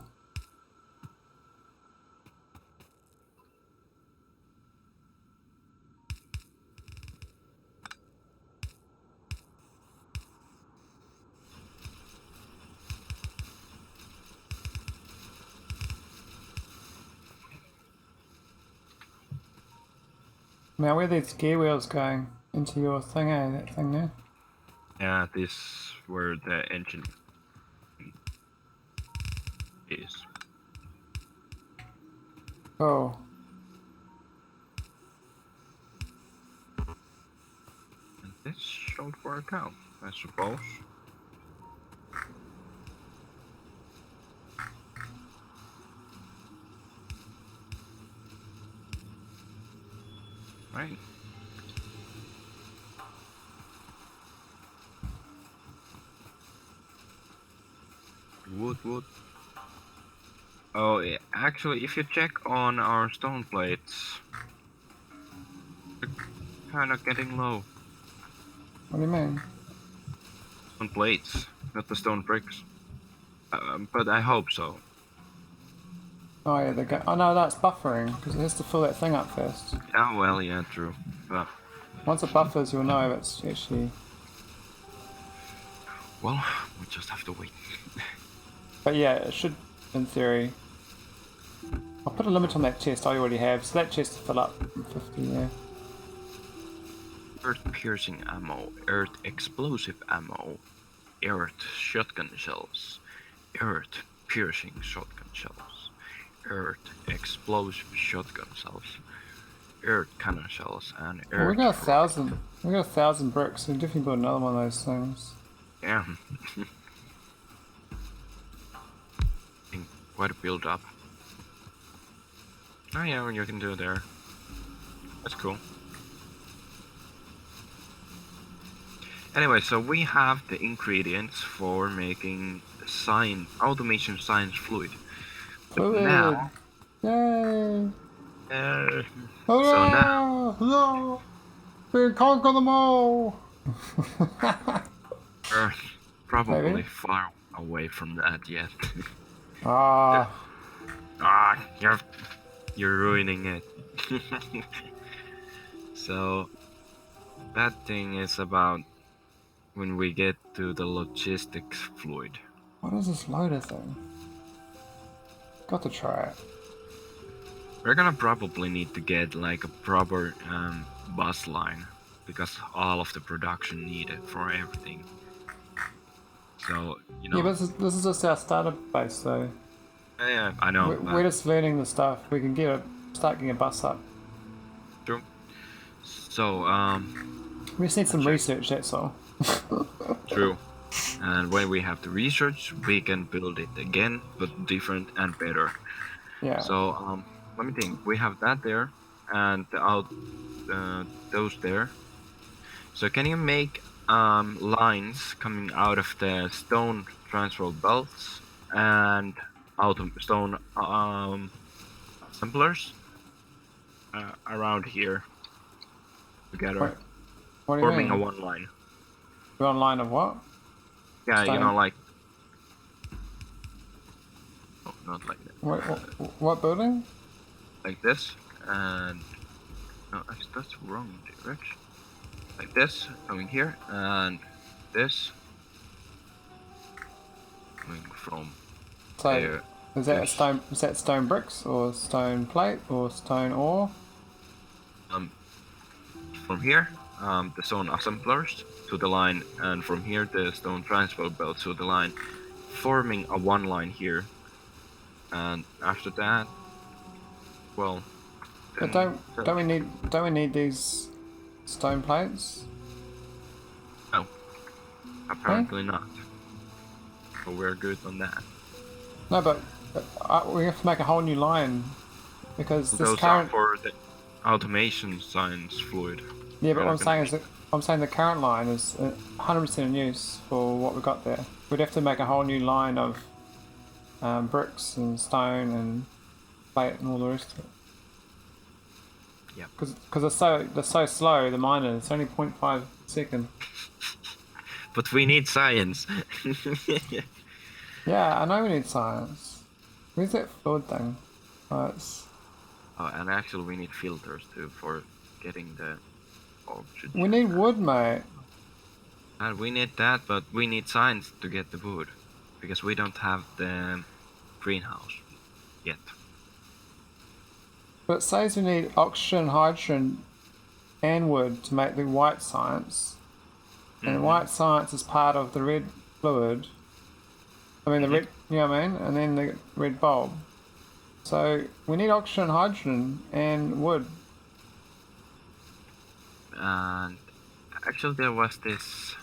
Now where are these gear wheels going? Into your thing, eh? That thing there? Yeah, this where the engine is. Oh. And this should work out, I suppose. Right. Wood. Oh, yeah. Actually, if you check on our stone plates, they're kind of getting low. What do you mean? Stone plates, not the stone bricks. But I hope so. Oh yeah, they go. Oh no, that's buffering because it has to fill that thing up first. Oh well, yeah, true. But Once it buffers, you'll know if it's actually. well, we just have to wait. But yeah, it should, in theory. I'll put a limit on that chest I already have, so that chest will fill up 50, yeah. Earth piercing ammo, earth explosive ammo, earth shotgun shells, earth piercing shotgun shells, earth explosive shotgun shells, earth cannon shells, and earth. Well, we got 1,000. We got 1,000 bricks, so we definitely build another one of those things. Yeah. Quite a build up. Oh yeah, you can do it there. That's cool. Anyway, so we have the ingredients for making automation science fluid. But now, Yay! so now No! We conquer them all! we're probably Maybe. far away from that yet. Ah. You're ruining it. So that thing is about when we get to the logistics fluid. What is this loader thing? Got to try it. We're gonna probably need to get like a proper bus line because all of the production needed for everything. So you know. Yeah, but this is just our starter base, though. Yeah, I know. We're just learning the stuff. We can start getting a bus up. True. So We just need some research. That's all. true. And when we have the research, we can build it again, but different and better. Yeah. So let me think. We have that there, and those there. So can you make lines coming out of the stone transfer belts and out of stone assemblers around here together, What do you forming mean? a one line? We're on line of what? Yeah, you Stone. know, like oh, not like that. What building? Like this, and no, actually that's wrong direction. Like this, coming here, and this coming from So there. is that a stone? Is that stone bricks or stone plate or stone ore? From here, the stone assemblers to the line, and from here the stone transfer belt to the line, forming a one line here. And after that, well, But then don't we need these stone plates? no, apparently not. So we're good on that. No, but we have to make a whole new line because this Those current. are for the automation science fluid. Yeah, but We're what I'm not gonna saying is make- that I'm saying the current line is 100% in use for what we got there. We'd have to make a whole new line of bricks and stone and plate and all the rest of it. Yeah. Because they're so slow. The miners, it's only 0.5 second. But we need science. Yeah, I know we need science. Where's that fluid thing? Oh, it's... Oh, and actually we need filters too for getting the oxygen. We need wood, mate. And we need that, but we need science to get the wood. Because we don't have the greenhouse yet. But it says we need oxygen, hydrogen, and wood to make the white science. And the white science is part of the red fluid. I mean, the red, you know what I mean? And then the red bulb. So we need oxygen, hydrogen, and wood. And actually there was this...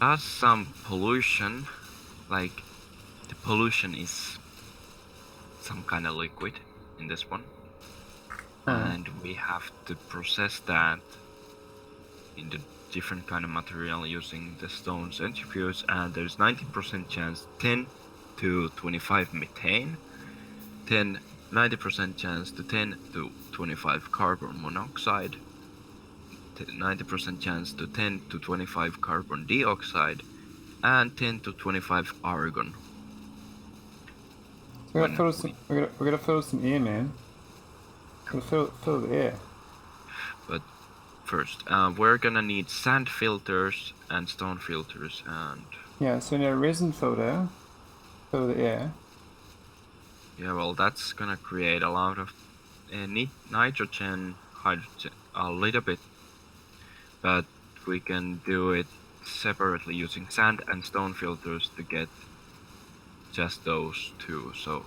There's some pollution. Like, the pollution is some kind of liquid in this one. And we have to process that into different kind of material using the stone centrifuge, and there's 90% chance 10 to 25 methane, 90% chance to 10 to 25 carbon monoxide, 90% chance to 10 to 25 carbon dioxide, and 10 to 25 argon. So we gotta fill some air, man. Gotta fill the air. But first, we're gonna need sand filters and stone filters, and Yeah, so we need a resin filter, fill the air. yeah, well, that's gonna create a lot of nitrogen, hydrogen, a little bit, but we can do it separately using sand and stone filters to get just those two. So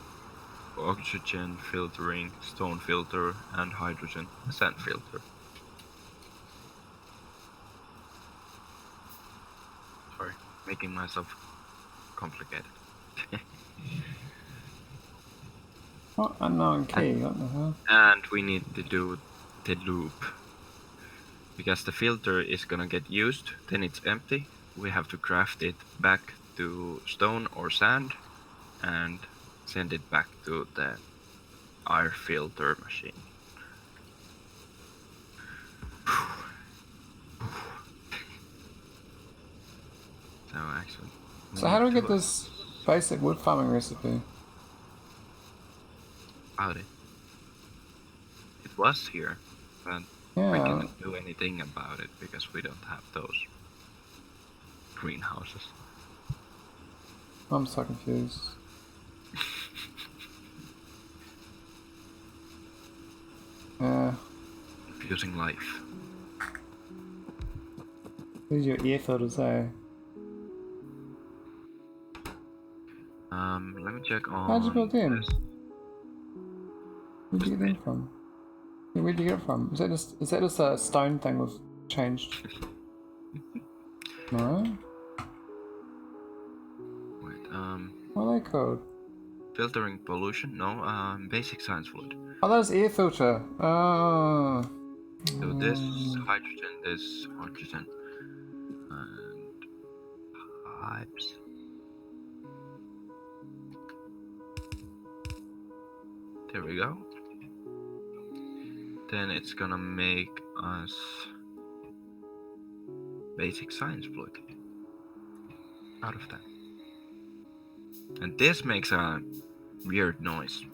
oxygen filtering, stone filter, and hydrogen sand filter. Sorry, making myself complicated. What unknown key? What the hell? And we need to do the loop. Because the filter is gonna get used, then it's empty. We have to craft it back to stone or sand and send it back to the air filter machine. So actually... So how do we get this basic wood farming recipe? About it. It was here, but we Yeah, cannot do anything about it because we don't have those greenhouses. I'm so confused. Yeah, Confusing life. who's your ear filters, eh? Let me check on... How'd you build them? this. Where'd you get them from? Yeah, where'd you get it from? Is that just a stone thing we've changed? No? What are they called? Filtering pollution? No, basic science fluid. Oh, that's air filter. Oh. So this hydrogen, this oxygen, and pipes. There we go. Then it's gonna make us basic science fluid out of that. And this makes a weird noise,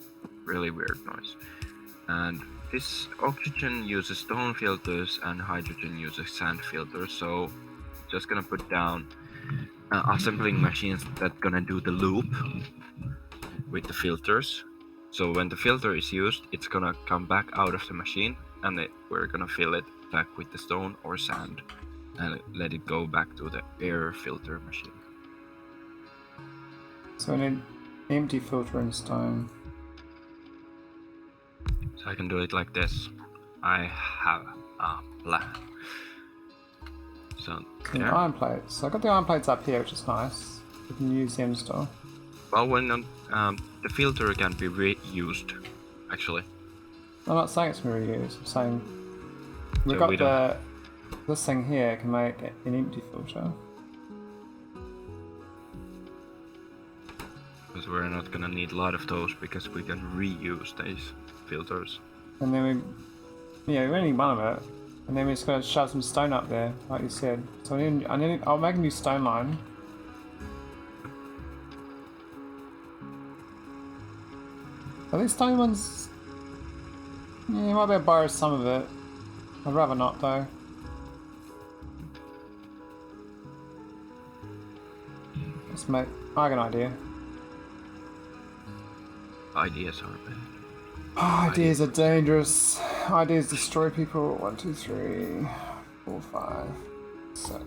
really weird noise. And this oxygen uses stone filters and hydrogen uses sand filters, so just gonna put down assembling machines that gonna do the loop with the filters. So when the filter is used, it's gonna come back out of the machine, and we're gonna fill it back with the stone or sand and let it go back to the air filter machine. So we need empty filter and stone. So I can do it like this. I have a plan. So The iron plates. So I got the iron plates up here, which is nice. We can use them still. well, when the filter can be reused, actually. I'm not saying it's going to reuse. I'm saying we've So got this thing here can make an empty filter. Because we're not gonna need a lot of those because we can reuse these filters. And then we only need one of it. And then we're just going to shove some stone up there, like you said. So I'll make a new stone line. Are these stone ones? Yeah, you might be able to borrow some of it. I'd rather not though. I got an idea. Ideas are bad. Oh, ideas are dangerous. Ideas destroy people. 1, 2, 3, 4, 5, 6.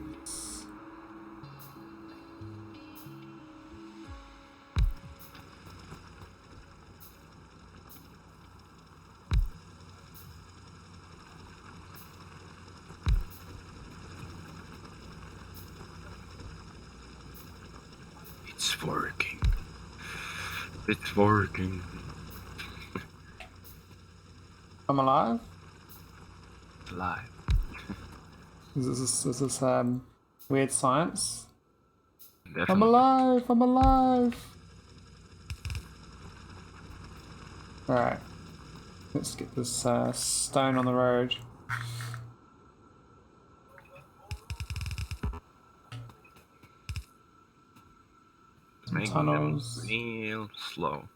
It's working. It's working. I'm alive? Live. Is this weird science? Definitely. I'm alive! I'm alive! Alright. Let's get this stone on the road. Making Tunnels. them real slow.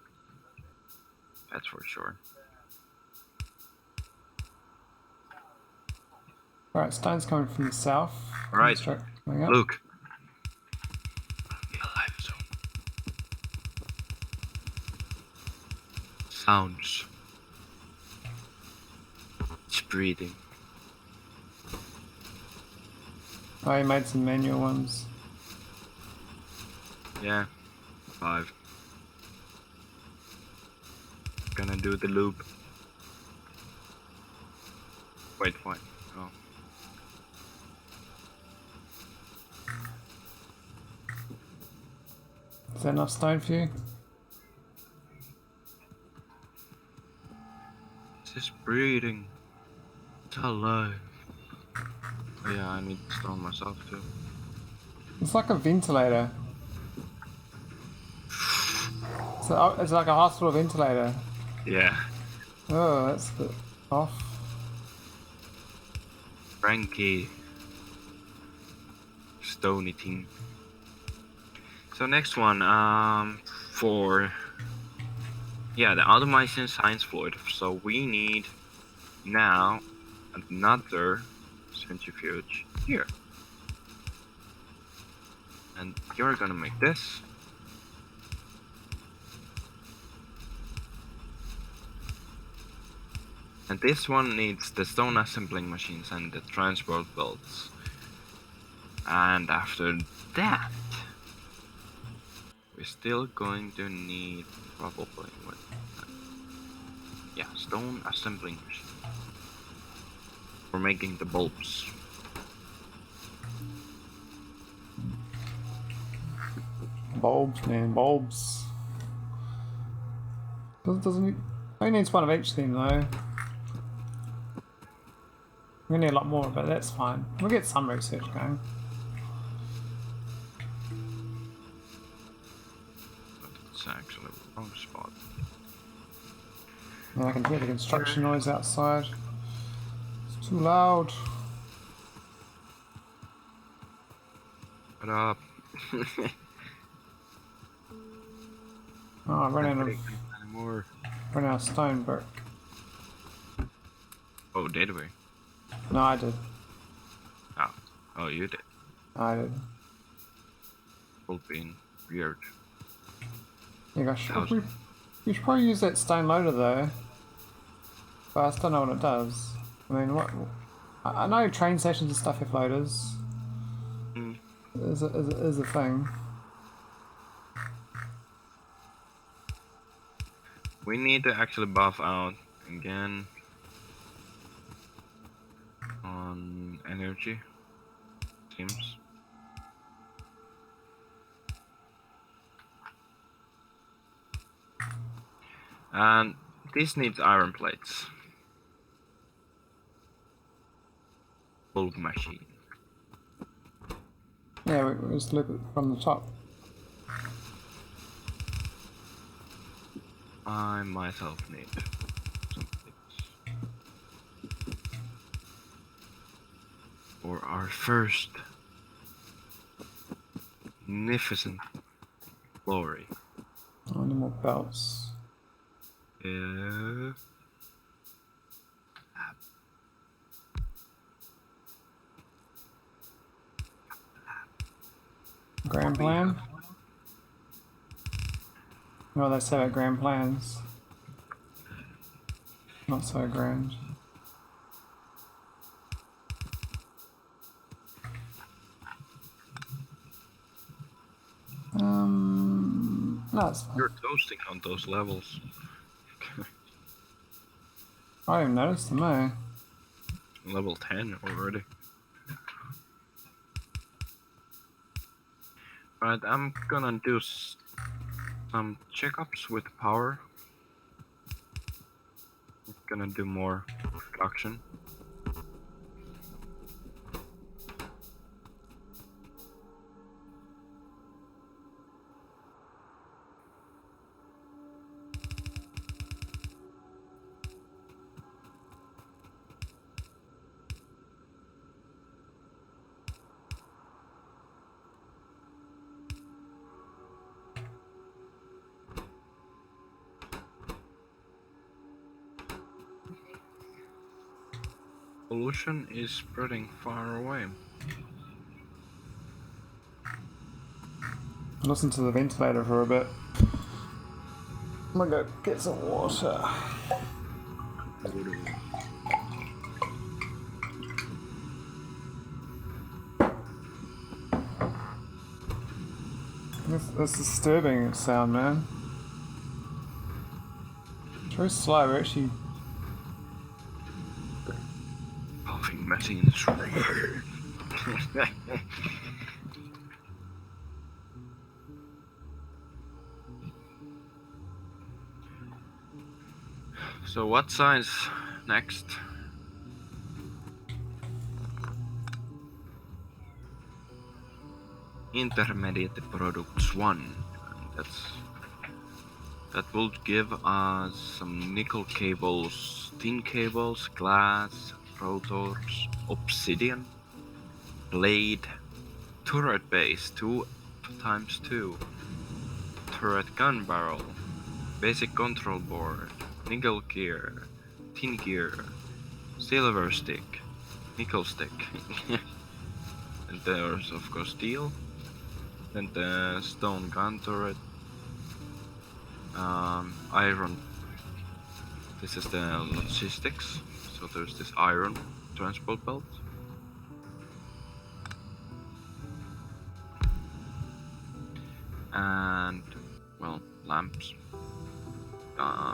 That's for sure. Alright, stone's coming from the south. Alright, Coming up. look. Real life zone. Sounds. It's breathing. Oh, you made some manual ones. Yeah. 5. Gonna do the loop. Wait, what? Oh. Is that enough stone for you? It's just breathing. It's alive. Oh, yeah, I need to stone myself too. It's like a ventilator. So it's like a hospital ventilator. Yeah. Oh, that's a bit off. Frankie. Stony team. So next one, for the automation science fluid. So we need now another centrifuge here. And you're gonna make this. And this one needs the stone assembling machines and the transport belts. And after that, we're still going to need probably stone assembling machine for making the bulbs. bulbs, man, bulbs. Doesn't it? Only needs one of each thing though. We need a lot more, but that's fine. We'll get some research going. It's actually the wrong spot. And I can hear the construction noise outside. It's too loud. Shut up. Oh, I ran out of stone brick. Oh, did we? No, I did. Oh, you did. I did. Will be weird. Yeah, gosh, we should probably use that stone loader though. But I still don't know what it does. I mean, what? I know train stations and stuff have loaders. Mm. Is a thing. We need to actually buff out again on energy. Seems. And this needs iron plates. Bulk machine. Yeah, we just look it from the top. I myself need some plates. For our first magnificent glory. Oh, no more belts. Grand plan? Well, they say about grand plans. Not so grand. No, it's fine. You're toasting on those levels. I didn't notice them, eh? Level 10 already. Right, I'm gonna do some checkups with power. I'm gonna do more production. Pollution is spreading far away. Listen to the ventilator for a bit. I'm gonna go get some water. That's disturbing sound, man. It's very slow, we're actually. Puffing machines. So what size next? Intermediate products 1. That will give us some nickel cables, tin cables, glass, rotors, obsidian, blade, turret base 2x2, turret gun barrel, basic control board, nickel gear, tin gear, silver stick, nickel stick, and there's of course steel, then the stone gun turret, iron. This is the logistics, so there's this iron transport belt. And, well, lamps,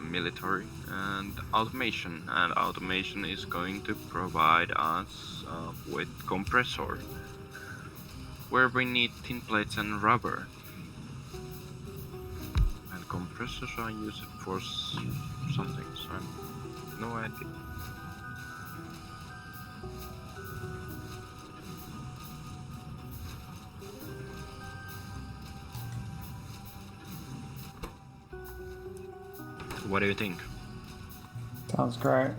military, and automation. And automation is going to provide us with compressor, where we need tin plates and rubber. compressors are used for something, so I have no idea. What do you think? Sounds great.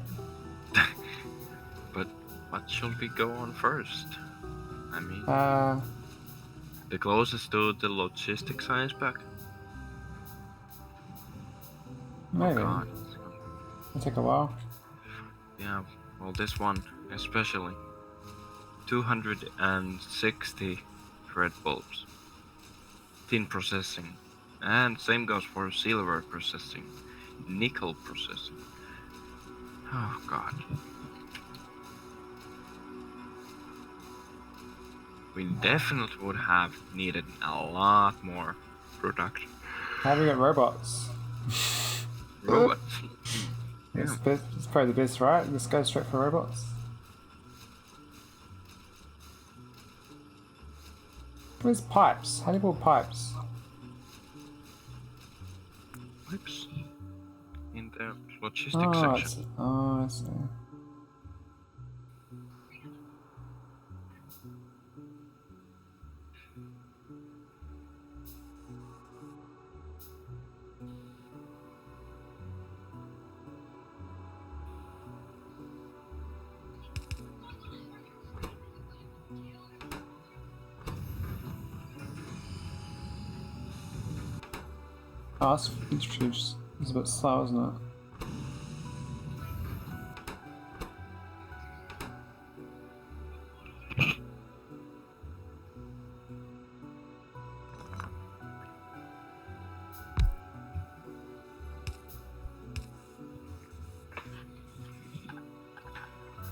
But what should we go on first? I mean, the closest to the logistic science pack? Maybe. Oh god. It'll take a while. Yeah, well this one especially. 260 thread bulbs. Tin processing. And same goes for silver processing. Nickel processing. Oh god. We definitely would have needed a lot more production. How do we get robots? Robots. It's, Yeah. it's probably the best, right? Let's go straight for robots. Where's pipes? How do you build pipes? Pipes. In the logistics section. Oh, I see. Oh, it's a bit slow, isn't it?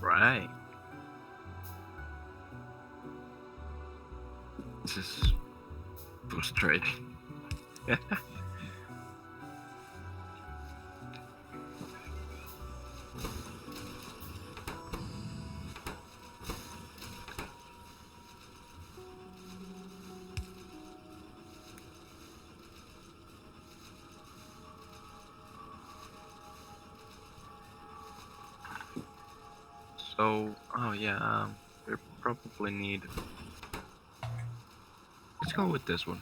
Right. This is frustrating. So, oh yeah, we probably need. Let's go with this one.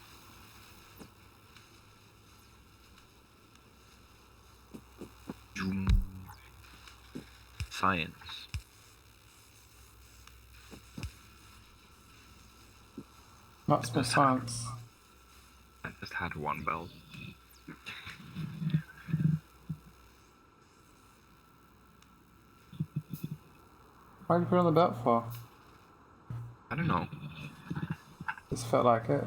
Zoom. Science. Not for science. I just had one belt. Why did you put it on the belt for? I don't know. Just felt like it.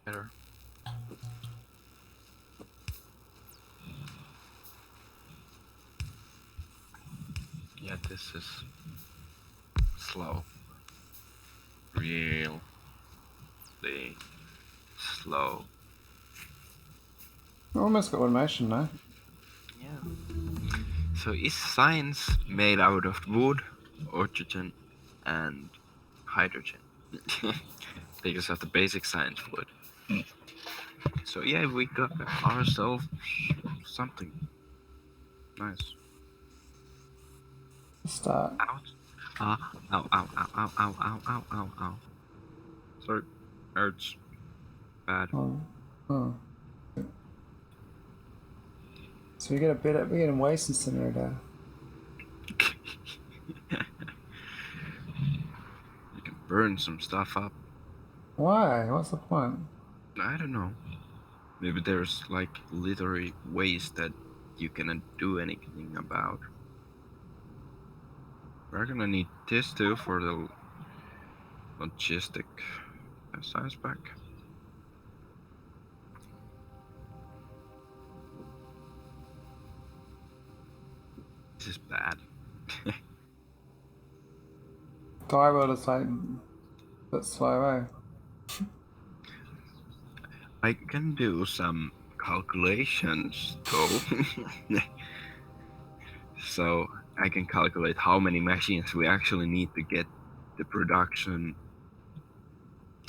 Better. Yeah, this is slow. Really slow. We almost got automation now. Yeah. So is science made out of wood, oxygen, and hydrogen? Because of the basic science fluid. So yeah, we got ourselves something nice. Start. Out. Ow, ow, ow, ow, ow, ow, ow, ow, ow, ow. Sorry, hurts. Bad. Oh. So we get a waste incinerator. You can burn some stuff up. Why? What's the point? I don't know. Maybe there's like literally waste that you cannot do anything about. We're gonna need this too for the logistic science pack. This is bad. DyWorld is like that's slow, eh? I can do some calculations though. So I can calculate how many machines we actually need to get the production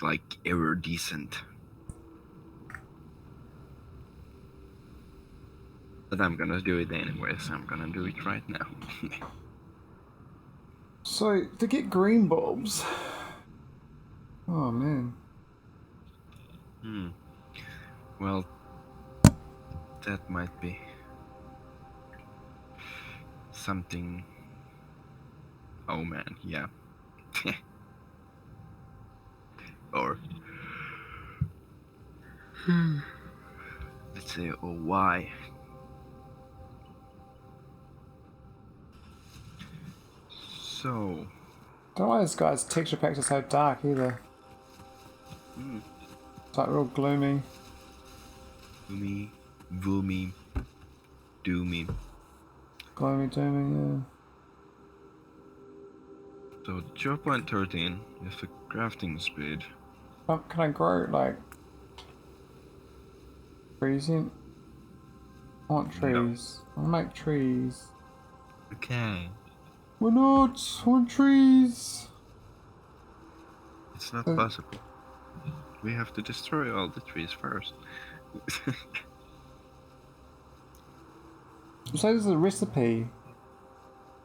like ever decent. But I'm gonna do it anyway, so I'm gonna do it right now. So, to get green bulbs... Oh, man. Well, that might be something. Oh man, yeah. Or let's say, oh why? So, Don't know why this guy's texture packs are so dark either. It's like real gloomy. Voomy, Voomy, Doomy. Gloomy, doomy, So 0.13 is the crafting speed. yeah. Can I grow, like, trees in? I want trees. I'll make trees. Okay. Why not? I want trees. It's not possible. We have to destroy all the trees first. So this is a recipe.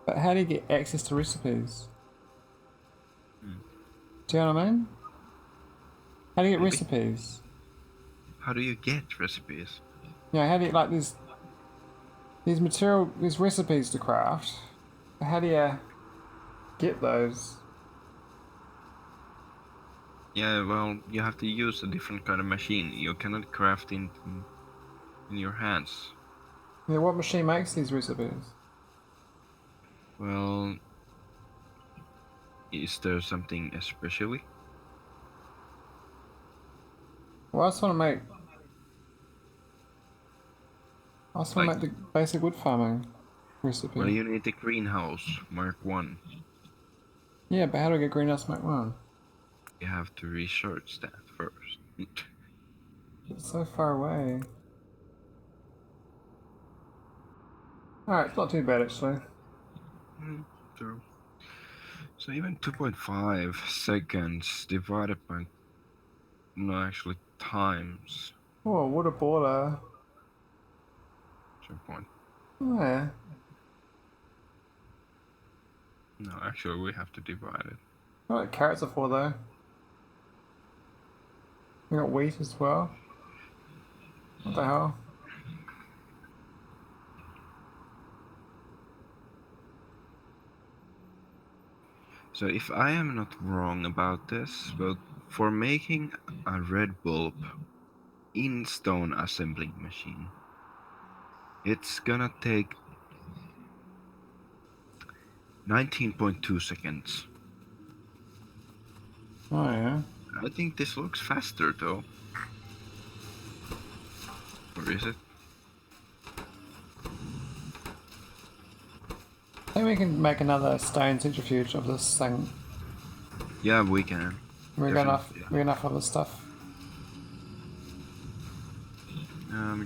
But how do you get access to recipes? Do you know what I mean? How do you get recipes? How do you get recipes? Yeah, how do you, like, these recipes to craft. How do you get those? Yeah, well, you have to use a different kind of machine. You cannot craft in your hands. Yeah, what machine makes these recipes? Well, is there something especially? Well, I just want to make... I just want to make the basic wood farming recipe. Well, you need the greenhouse, Mark 1. Yeah, but how do I get greenhouse Mark 1? You have to research that first. It's so far away. Alright, it's not too bad actually. True. So even 2.5 seconds divided by... No, actually times. Oh, water boiler. 2 point... Oh, yeah. No, actually we have to divide it. I know what carrots are for though. We got wheat as well. What the hell? So if I am not wrong about this, but for making a red bulb in stone assembling machine, it's gonna take 19.2 seconds. Oh yeah. I think this looks faster though. Or is it? I think we can make another stone centrifuge of this thing. Yeah, we can. We got enough. We got enough other stuff.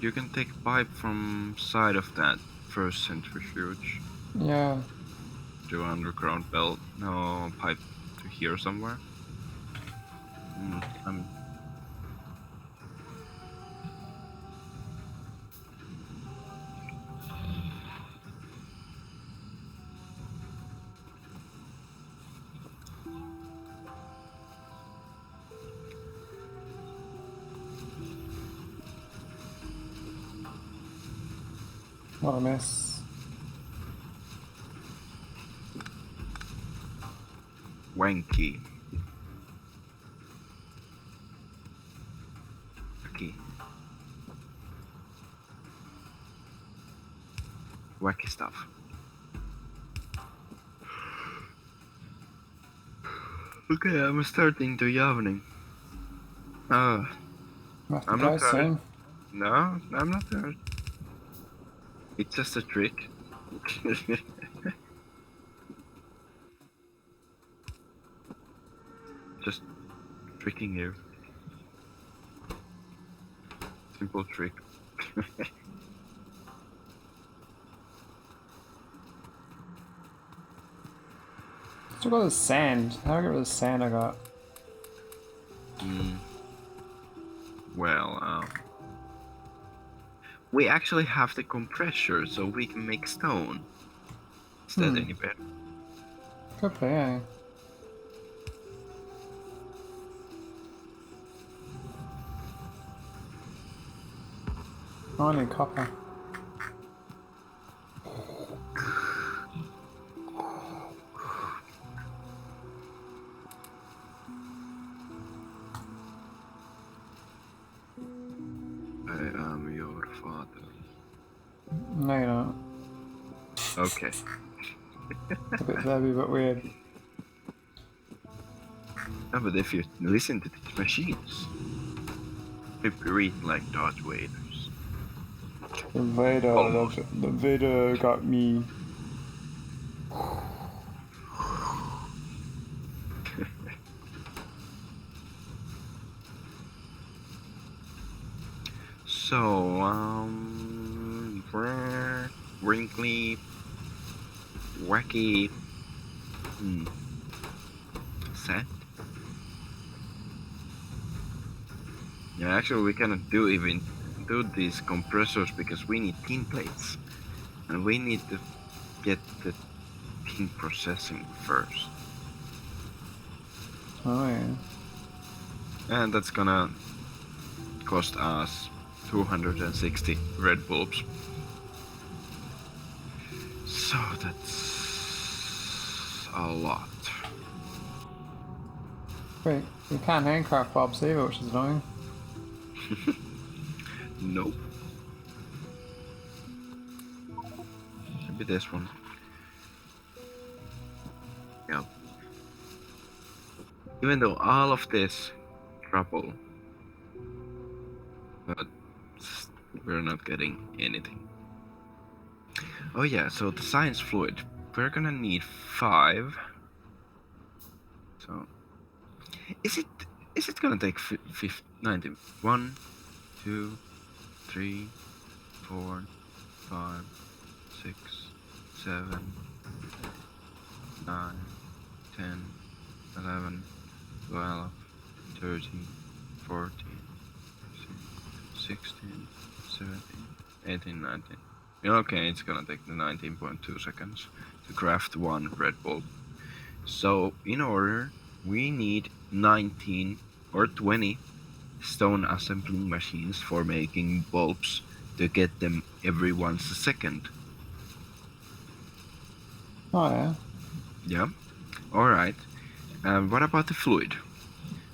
You can take a pipe from side of that first centrifuge Yeah. to underground belt. No, pipe to here somewhere. What a mess. Wanky. Okay. Wacky stuff. Okay, I'm starting to yawning. I'm not tired. No, I'm not tired. It's just a trick. Just tricking you. Simple trick. still got the sand. How do I get rid of the sand I got? Well, we actually have the compressor, so we can make stone. Is that any better? Could be, yeah. Oh, I need copper. I am your father. No, you're not. Okay. That'd be a bit weird. No, but if you listen to these machines, they read like Darth Vaders. The Vader got me. So, wrinkly, wacky, set. Yeah, actually, we cannot do these compressors because we need tin plates, and we need to get the tin processing first, Oh yeah. and that's gonna cost us 260 red bulbs. So that's a lot. Wait, you can't handcraft bulbs either, which is annoying. Nope. Maybe this one. Yeah. Even though all of this trouble, but we're not getting anything. Oh yeah, so the science fluid. We're gonna need 5. So is it gonna take 90? 1, 2, 3, 4, 5, 6, 7, 9, 10, 11, 12, 13, 14, 16, 17, 18, 19. Okay, it's gonna take the 19.2 seconds to craft 1 red bulb. So, in order, we need 19 or 20 stone assembling machines for making bulbs to get them every once a second. Oh yeah. Yeah. Alright. What about the fluid?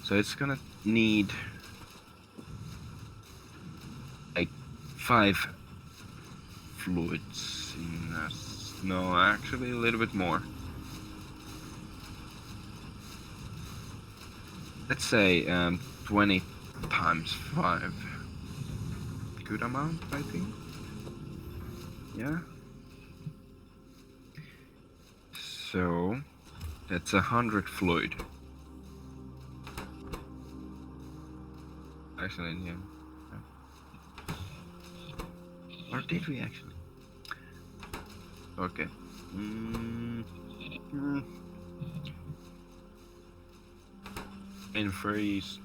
So it's gonna need like 5 fluids in no, actually a little bit more. Let's say 20 times 5. Good amount, I think. Yeah. So that's 100 fluid. Actually, yeah. Or did we actually? Okay. In freeze.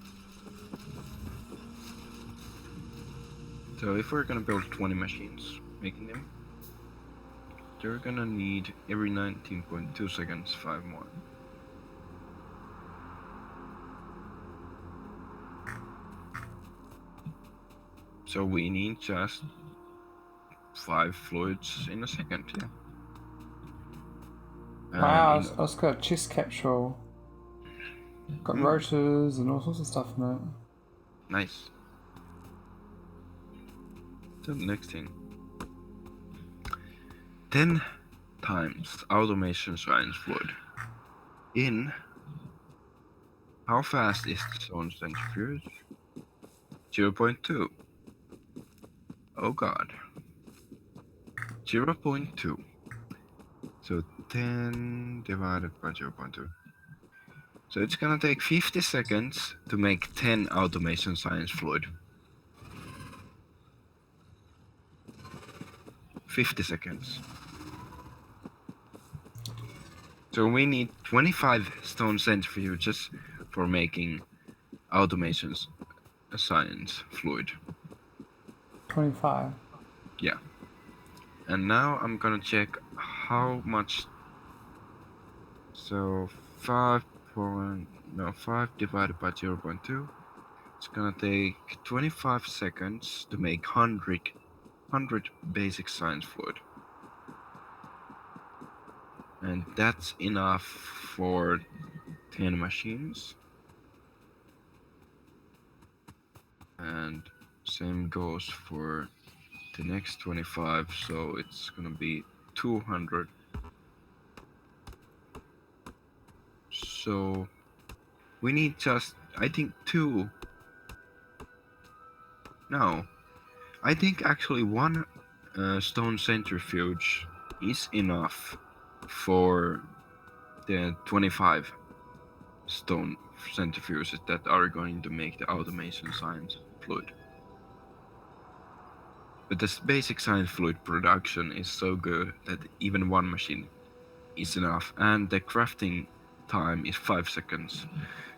So if we're gonna build 20 machines, making them, they're gonna need every 19.2 seconds 5 more. So we need just 5 fluids in a second, yeah. Wow, it's got a chest capsule. Got rotors and all sorts of stuff in it. Nice. So next thing. 10 times automation science fluid. In how fast is the stone centrifuge? 0.2. Oh god. 0.2. So 10 divided by 0.2. So it's gonna take 50 seconds to make 10 automation science fluid. 50 seconds. So we need 25 stone centrifuges for making automations science fluid. 25. Yeah. And now I'm gonna check how much. So 5 divided by 0.2. It's gonna take 25 seconds to make 100 basic science fluid. And that's enough for 10 machines. And same goes for the next 25, so it's gonna be 200. So we need just, I think, two. No, I think actually one stone centrifuge is enough for the 25 stone centrifuges that are going to make the automation science fluid. But this basic science fluid production is so good that even one machine is enough, and the crafting time is 5 seconds,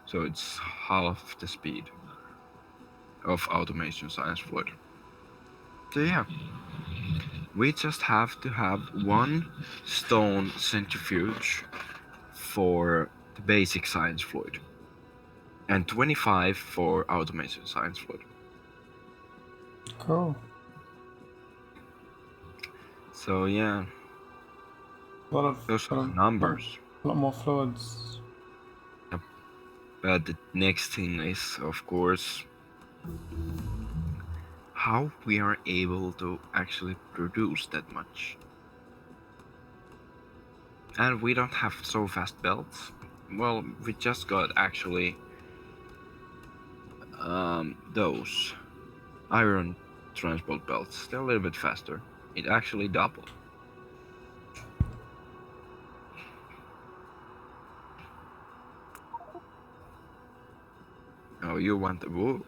so it's half the speed of automation science fluid. So yeah, we just have to have one stone centrifuge for the basic science fluid and 25 for automation science fluid. Cool. So yeah, those lot are of, numbers. a lot more fluids. But the next thing is, of course, how we are able to actually produce that much. And we don't have so fast belts. Well, we just got actually those iron transport belts. They're a little bit faster. It actually doubled. Oh, you want the wood?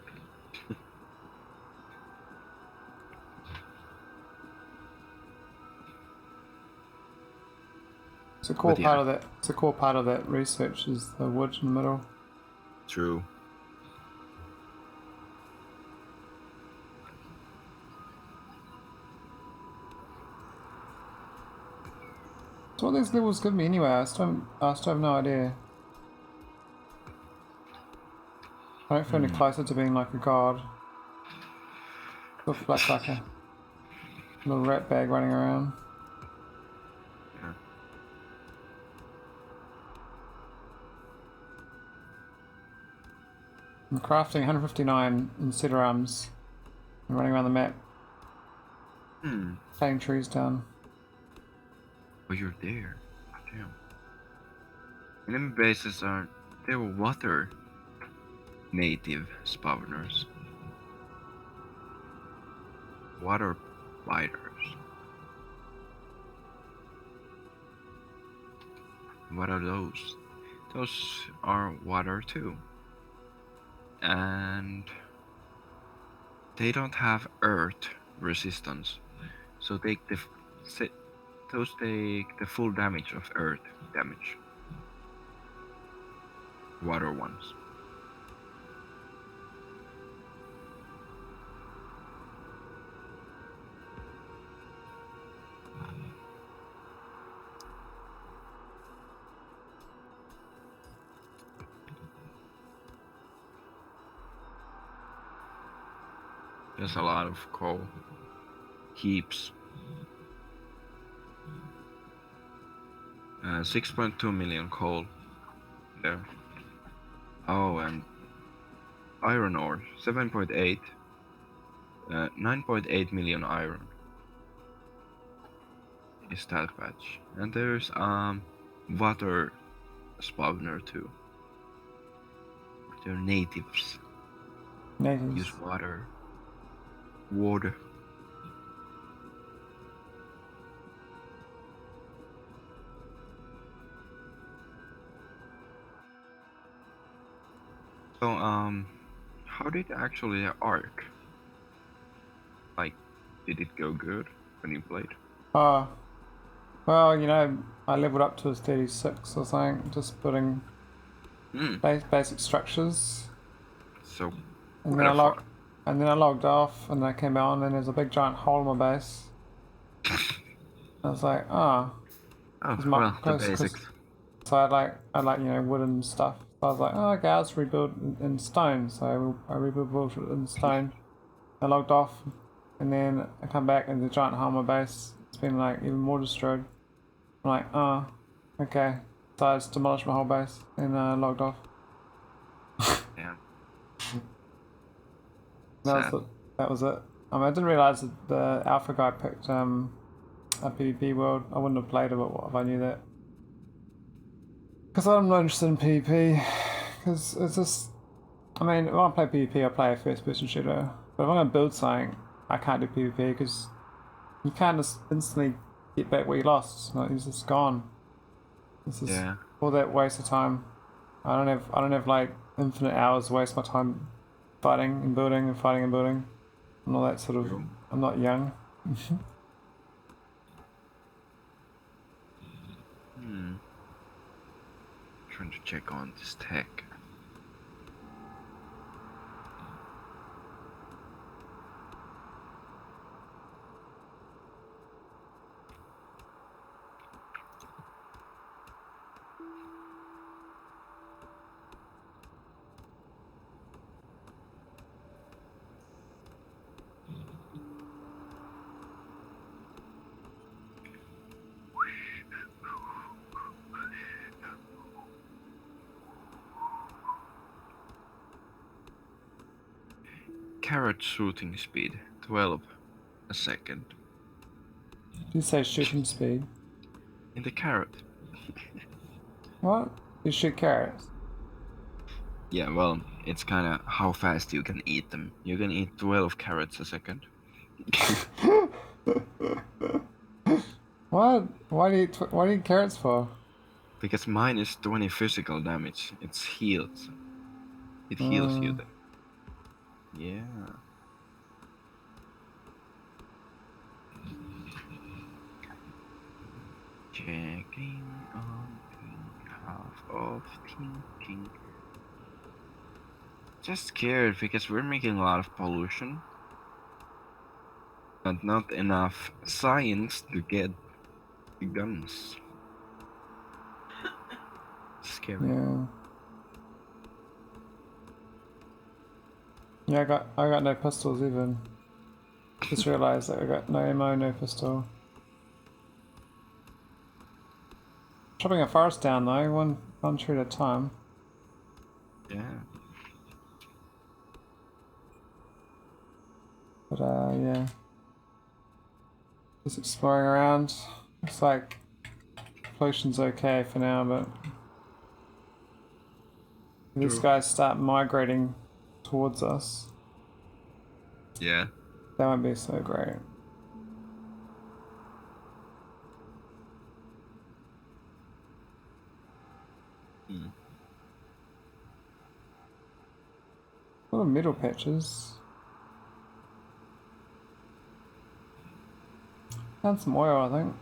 It's a core But yeah, part of that. It's a core part of that research is the wood in the middle. true. So what these levels give me anyway? I still have no idea. I don't feel any closer to being like a god. I feel like a little rat bag running around. Yeah. I'm crafting 159 in cedar arms and running around the map, cutting trees down. Oh, you're there. Oh, damn. Enemy bases are they were water native spawners. Water biters. What are those? Those are water too. And they don't have earth resistance. So those take the full damage of earth damage. Water ones. There's a lot of coal. Heaps. 6.2 million coal there. Oh, and iron ore, 7.8. 9.8 million iron is that patch. And there's water spawner too. They're natives. Natives. Use water. Water. So how did actually the arc? Like, did it go good when you played? Well, you know, I leveled up to 36 or something, just building Hmm. basic structures. So And then quite a far. I logged off, and then I came out, and then there's a big giant hole in my base. I was like, ah, Oh oh, well, the cause basics. so I like you know wooden stuff. So I was like, oh, okay, I'll just rebuild in stone. So I rebuilt it in stone. I logged off, and then I come back, and the giant hole in my base. It's been like even more destroyed. I'm like, oh, okay. So I just demolished my whole base and logged off. Yeah. That was Sad. it. That was it. I didn't realize that the alpha guy picked a PvP world. I wouldn't have played it if I knew that. Because I'm not interested in PvP. Because it's just, I mean, if I play PvP, I play a first-person shooter. But if I'm gonna build something, I can't do PvP because you can't just instantly get back what you lost. Like, it's just gone. This is Yeah. all that waste of time. I don't have like infinite hours to waste my time fighting and building and fighting and building. I'm not that sort of. True. I'm not young. Hmm. Trying to check on this tech. Carrot shooting speed 12 a second. You say shooting speed. In the carrot. What? You shoot carrots. Yeah, well, it's kinda how fast you can eat them. You can eat 12 carrots a second. What? Why do you eat carrots for? Because mine is 20 physical damage. It's healed. It heals you Mm, then. Yeah. Checking on behalf of thinking. Just scared because we're making a lot of pollution, but not enough science to get the guns. Scary. yeah. Yeah, I got no pistols even. Just realized that I got no ammo, no pistol. Chopping a forest down though, one tree at a time. Yeah. But yeah. Just exploring around. Looks like pollution's okay for now, but if these True. guys start migrating towards us, Yeah. that won't be so great. Hmm. A lot of metal patches. And some oil, I think.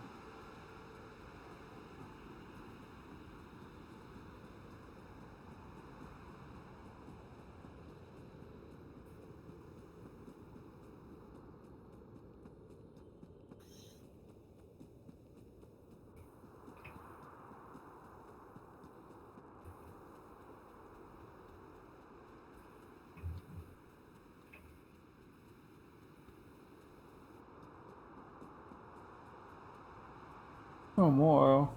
Oh, more oil.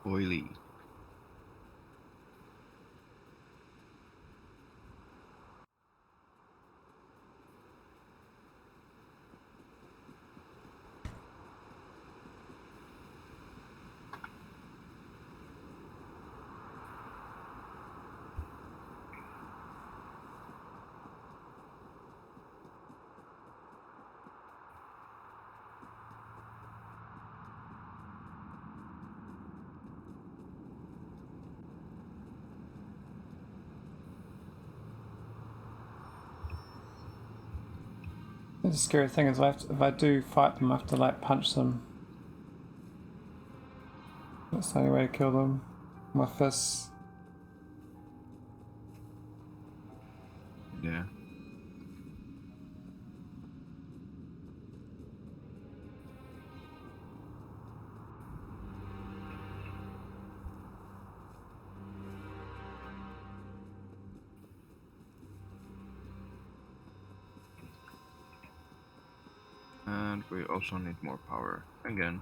Oily. The scary thing is if I do fight them, I have to like punch them. That's the only way to kill them. My fists. Yeah. And we also need more power again.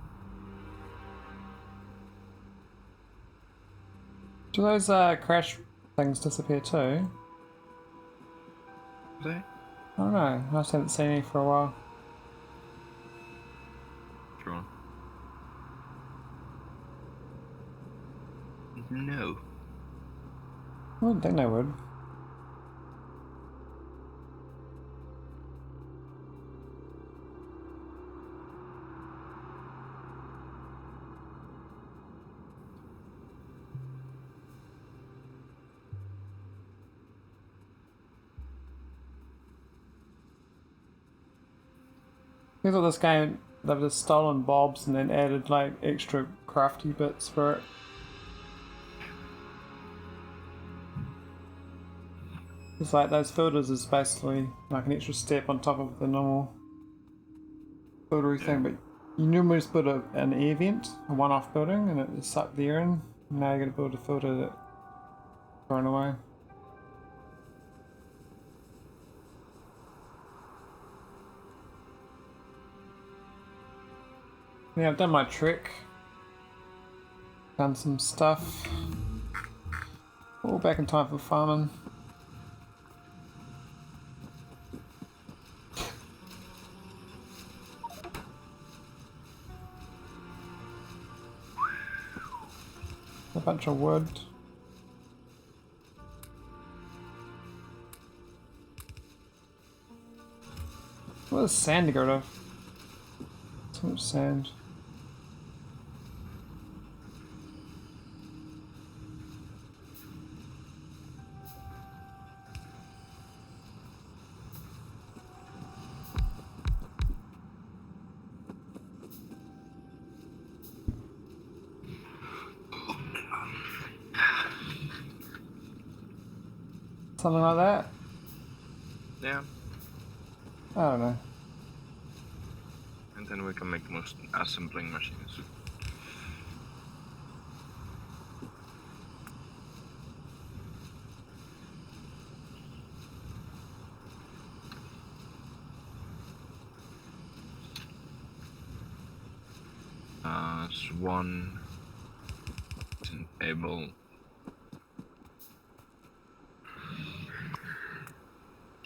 Do those crash things disappear too? They? I don't know. I just haven't seen any for a while. Sure. No. I wouldn't think they would. I thought this game, they've just stolen bobs and then added like extra crafty bits for it. It's like those filters is basically like an extra step on top of the normal filtery thing, but you normally just put an air vent, a one-off building, and it just sucked the air in. Now you're going to build a filter that's thrown away. Yeah, I've done my trick. Done some stuff. All back in time for farming. A bunch of wood. What is sand to get rid of? So much sand. Something like that? Yeah. I don't know. And then we can make most assembling machines. One isn't able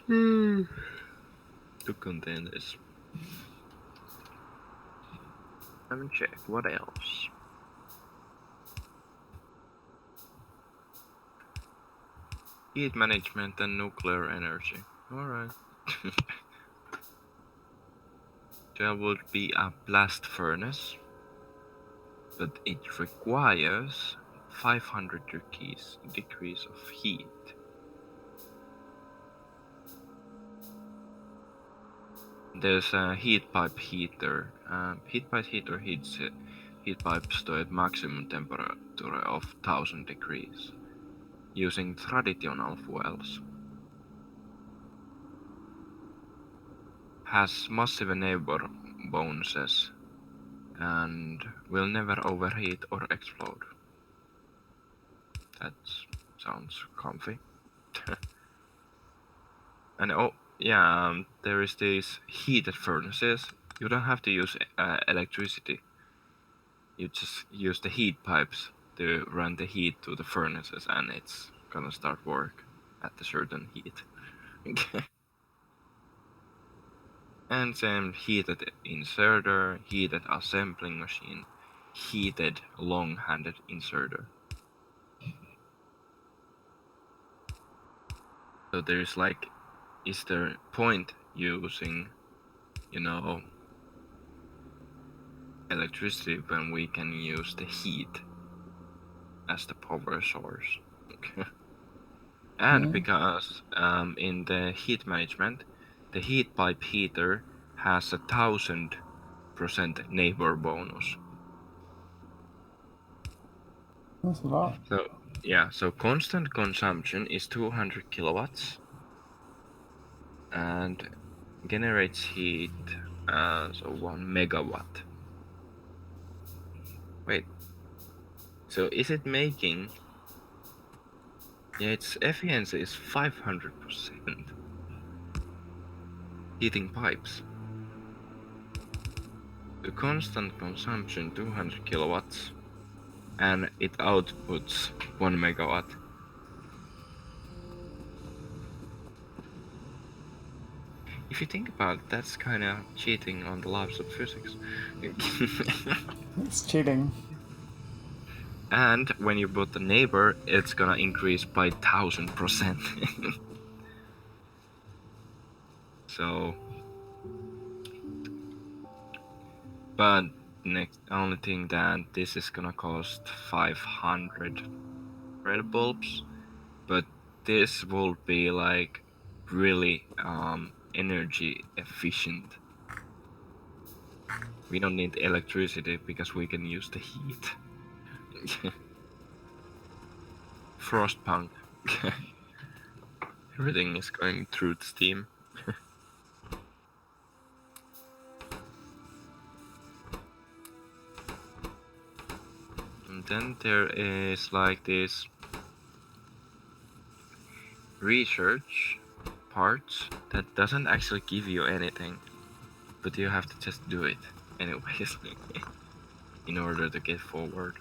to contain this. Let me check what else. Heat management and nuclear energy. Alright. There would be a blast furnace, but it requires 500 degrees of heat. There's a heat pipe heater. Heat pipe heater heats heat pipes to a maximum temperature of 1000 degrees using traditional fuels. Has massive neighbor bonuses and will never overheat or explode. That sounds comfy. And oh yeah, there is these heated furnaces. You don't have to use electricity. You just use the heat pipes to run the heat to the furnaces, and it's gonna start work at a certain heat. And then heated inserter, heated assembling machine, heated long-handed inserter. So there's like, is there point using, electricity when we can use the heat as the power source? And because in the heat management, the heat pipe heater has 1000% neighbor bonus. That's a lot. So yeah, so constant consumption is 200 kilowatts and generates heat so 1 megawatt. Wait, so is it making? Yeah, its efficiency is 500%. Heating pipes. The constant consumption 200 kilowatts and it outputs 1 megawatt. If you think about it, that's kind of cheating on the laws of physics. It's cheating. And when you put the neighbor, it's gonna increase by 1000%. So, but next only thing that this is gonna cost 500 red bulbs, but this will be like really energy efficient. We don't need electricity because we can use the heat. Frostpunk. Everything is going through Steam. And then there is like this research part that doesn't actually give you anything, but you have to just do it anyways in order to get forward.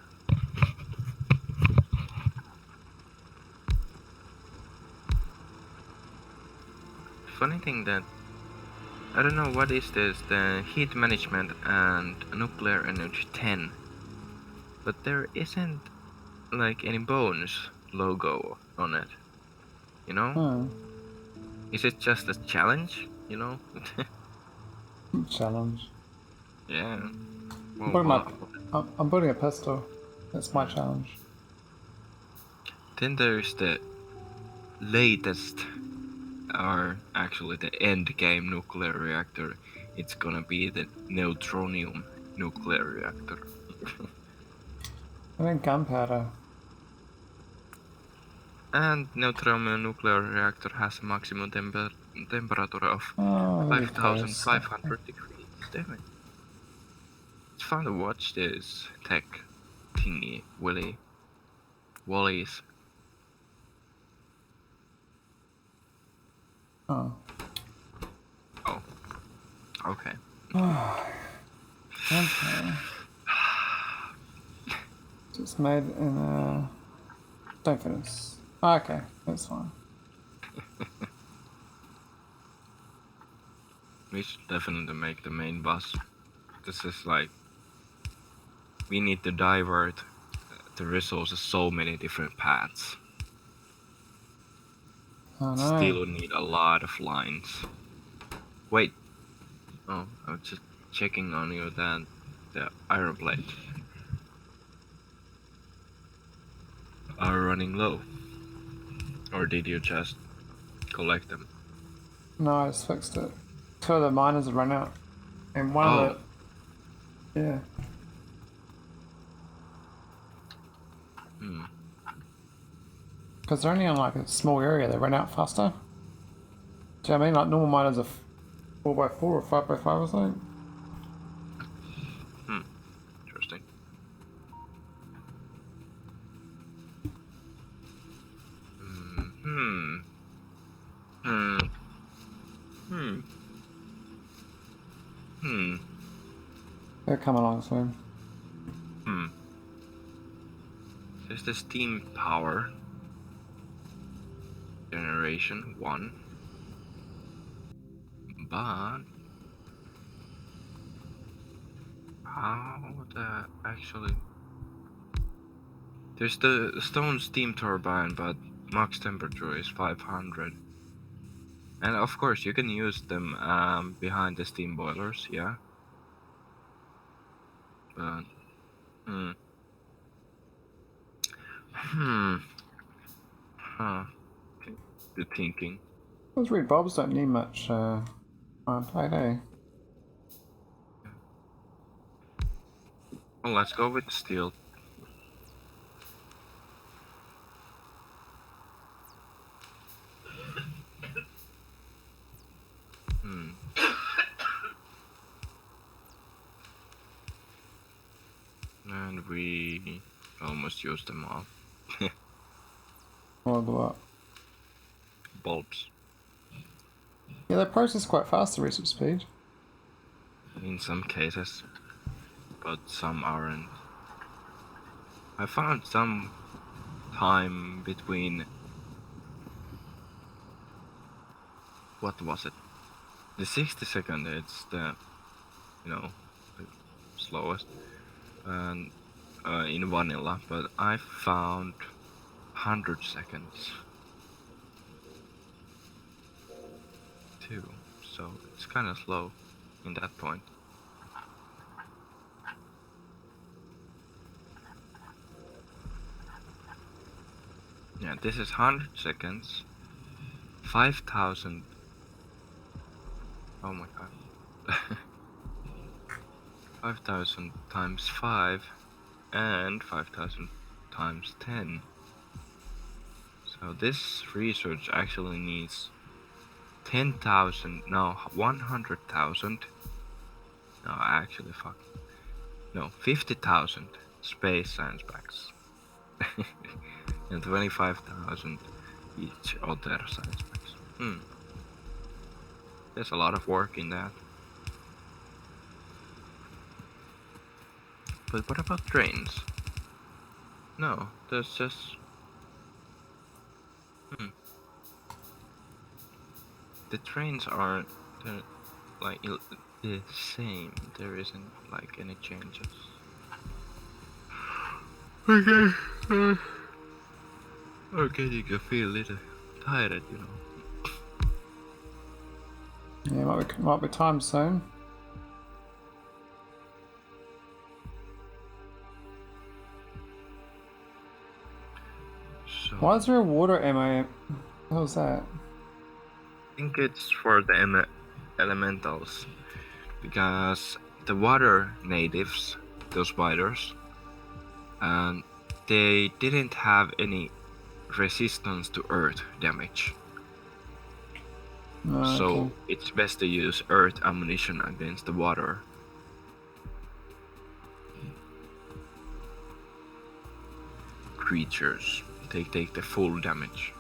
Funny thing that I don't know what is this, the heat management and nuclear energy 10, but there isn't like any bonus logo on it, you know? Is it just a challenge, you know? Challenge. Yeah. I'm Well, I'm building a pistol. That's my challenge. then there's the latest, or actually the end game nuclear reactor. It's gonna be the neutronium nuclear reactor. I think gunpowder. And neutronium nuclear reactor has a maximum temperature of Oh, really 5,500 degrees. Damn it. It's fun to watch this tech thingy, Wallies. Oh. Oh. Okay. Okay. Just made in a... Don't finish. Okay, that's fine. We should definitely make the main bus. This is like... We need to divert the resources so many different paths. Oh no. Still need a lot of lines. Wait. Oh, I was just checking on you that the iron plate are running low. Or did you just collect them? No, I just fixed it. 2 of the miners have run out. And one of the... Yeah. Because they're only on like a small area, they run out faster. Do you know what I mean? Like normal miners are 4x4 or 5x5 or something. Interesting. They're coming along soon. There's the steam power generation 1. But how the actually... There's the stone steam turbine, but max temperature is 500. And of course you can use them behind the steam boilers, yeah. But the thinking. Those red bulbs don't need much on plate, eh? Well, let's go with steel. Hmm. And we almost used them all. Or what? Bulbs. Yeah, they process quite fast, the research speed. In some cases, but some aren't. I found some time between. What was it? The 60-second, it's the, the slowest, and in vanilla, but I found 100 seconds too, so it's kind of slow in that point. Yeah, this is 100 seconds, 5,000. Oh my god. 5,000 times 5 and 5,000 times 10. So this research actually needs 10,000, no, 100,000. No, actually, fuck. No, 50,000 space science packs. And 25,000 each other science packs. There's a lot of work in that. But what about trains? No, there's just... The trains are like the same. There isn't like any changes. Okay. Okay, you can feel a little tired, you know. Yeah, might be time soon. So, Why is there a water MA? What was that? I think it's for the elementals, because the water natives, those spiders, they didn't have any resistance to earth damage. Oh, So okay. it's best to use earth ammunition against the water. Creatures, they take the full damage.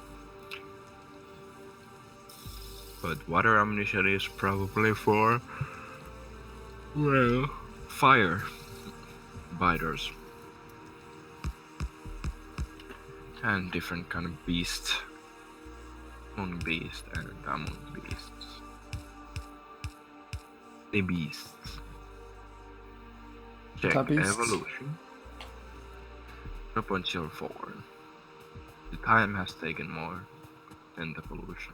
But water ammunition is probably for, well, fire biters. And different kind of beasts. Moon beast and among beasts. The beasts. Check The beasts. evolution. 0.04. The time has taken more than the pollution.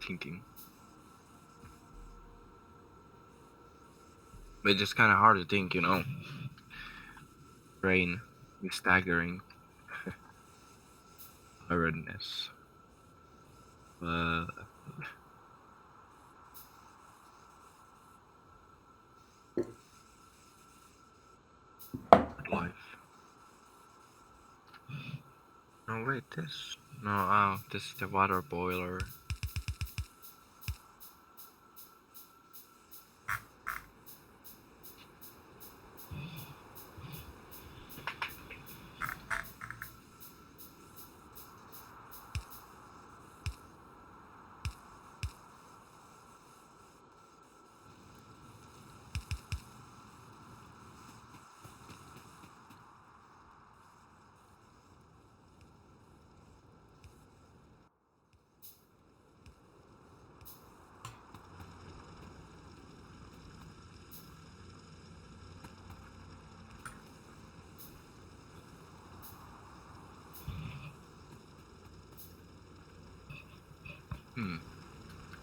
Thinking. But it's just kind of hard to think, you know. Brain is staggering. Awareness. Life. No, wait, this. No, oh, this is the water boiler.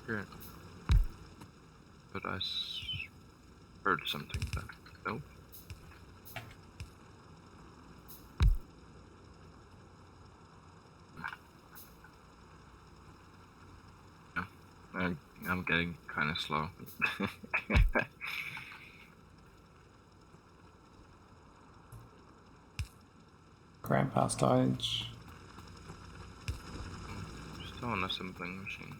Good. But I heard something that. Nope. No. I'm getting kind of slow. Grandpa stage. Stone assembling machines.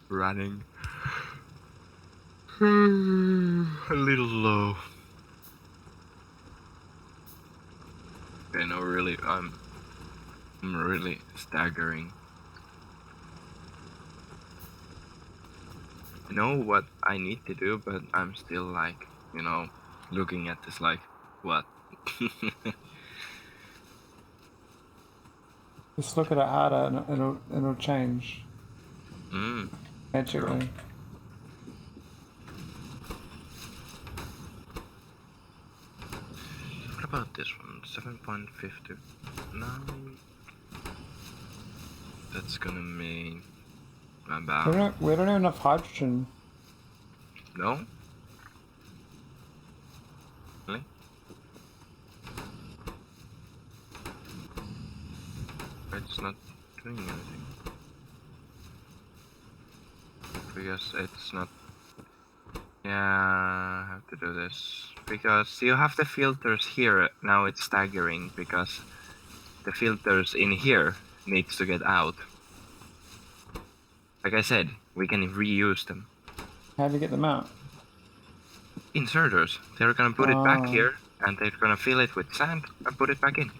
Running. A little low. Okay, no, really, I'm really staggering. I know what I need to do, but I'm still like, you know, looking at this like, what? Just look at it harder and it'll change. Magically. True. What about this one? 7.50. No. That's gonna mean about. We don't have enough hydrogen. No? Really? It's not doing anything. Because it's not. Yeah, I have to do this. Because you have the filters here. Now it's staggering because the filters in here needs to get out. Like I said, we can reuse them. How do you get them out? Inserters. They're gonna put it back here and they're gonna fill it with sand and put it back in.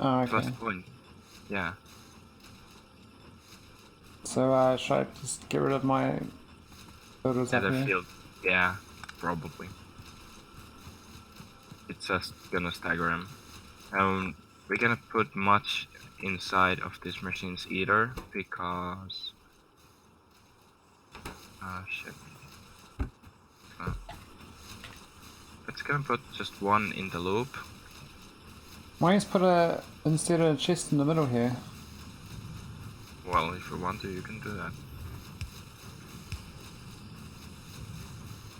Oh, okay. That's the point. Yeah. So should I just get rid of my filters up here? Field. Yeah, probably. It's just gonna stagger them. We're gonna put much inside of these machines either because. Ah, shit. Let's gonna put just one in the loop. Why don't you put instead of a chest in the middle here? Well, if you want to, you can do that.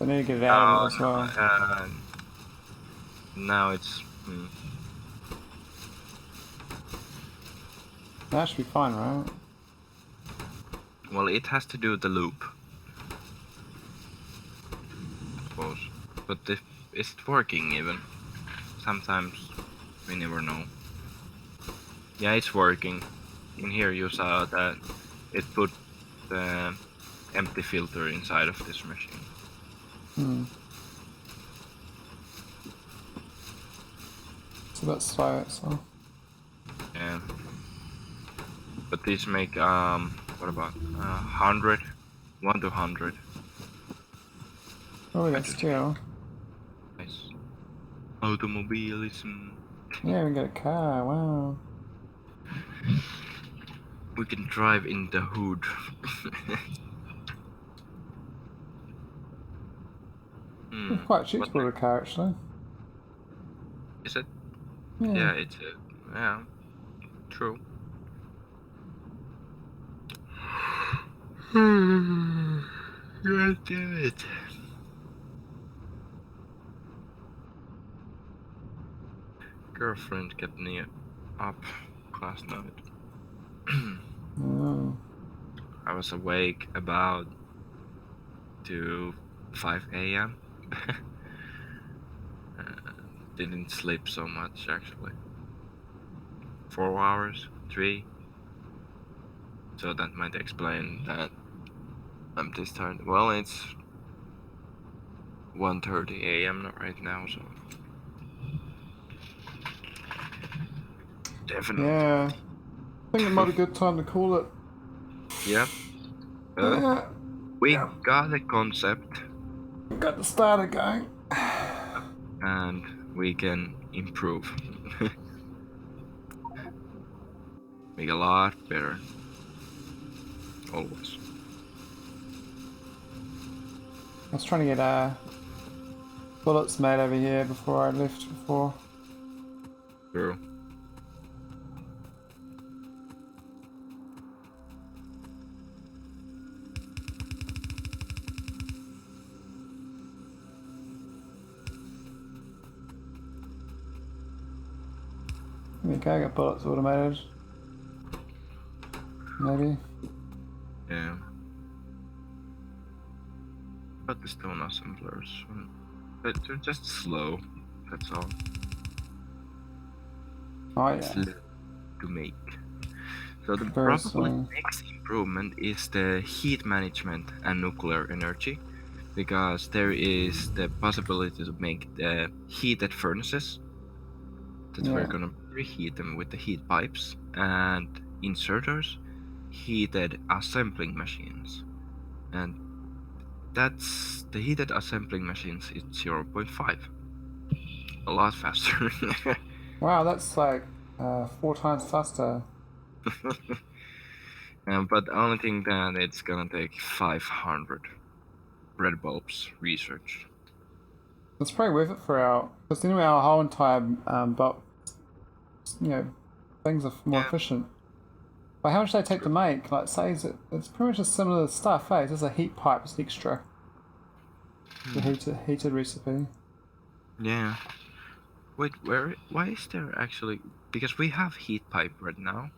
I need to get it out of it as well. Now it's. That should be fine, right? Well, it has to do the loop. I suppose. But if it's working even. Sometimes we never know. Yeah, it's working. In here you saw that it put the empty filter inside of this machine. So that's why it's so. Yeah. But these make what about 100? 1 to 100. Oh, we got steel. Nice. Automobilism. Yeah, we got a car. Wow. We can drive in the hood. It's quite cheap to build a car, actually. Is it? Yeah. Yeah, it's yeah, true. God damn it. Girlfriend kept me up last night. I was awake about to 5 a.m. Didn't sleep so much actually. 4 hours, 3. So that might explain that I'm this tired. Well, it's 1:30 a.m. right now, so definitely. Yeah. I think it might be a good time to call it. Yep. We got a concept. We got the starter going. And we can improve. Make a lot better. Always. I was trying to get bullets made over here before I left before. True. There you go, I got bullets automated. maybe. Yeah. But the stone assemblers, they're just slow. That's all. Oh yeah, Slow to make. So the very probably slow. next improvement is the heat management and nuclear energy, because there is the possibility to make the heated furnaces that we're Yeah. gonna preheat them with the heat pipes, and inserters, heated assembling machines, and that's the heated assembling machines is 0.5, a lot faster. Wow, that's like 4 times faster. But the only thing that it's gonna take 500 red bulbs research. It's probably worth it for our, because anyway, our whole entire but you know, things are more Yeah, efficient. But how much do they take to true. make? Like, say, it's pretty much just similar stuff, eh? It's just a heat pipe, it's extra. The Hmm. heated recipe. Yeah. Wait, where? Why is there actually? Because we have heat pipe right now,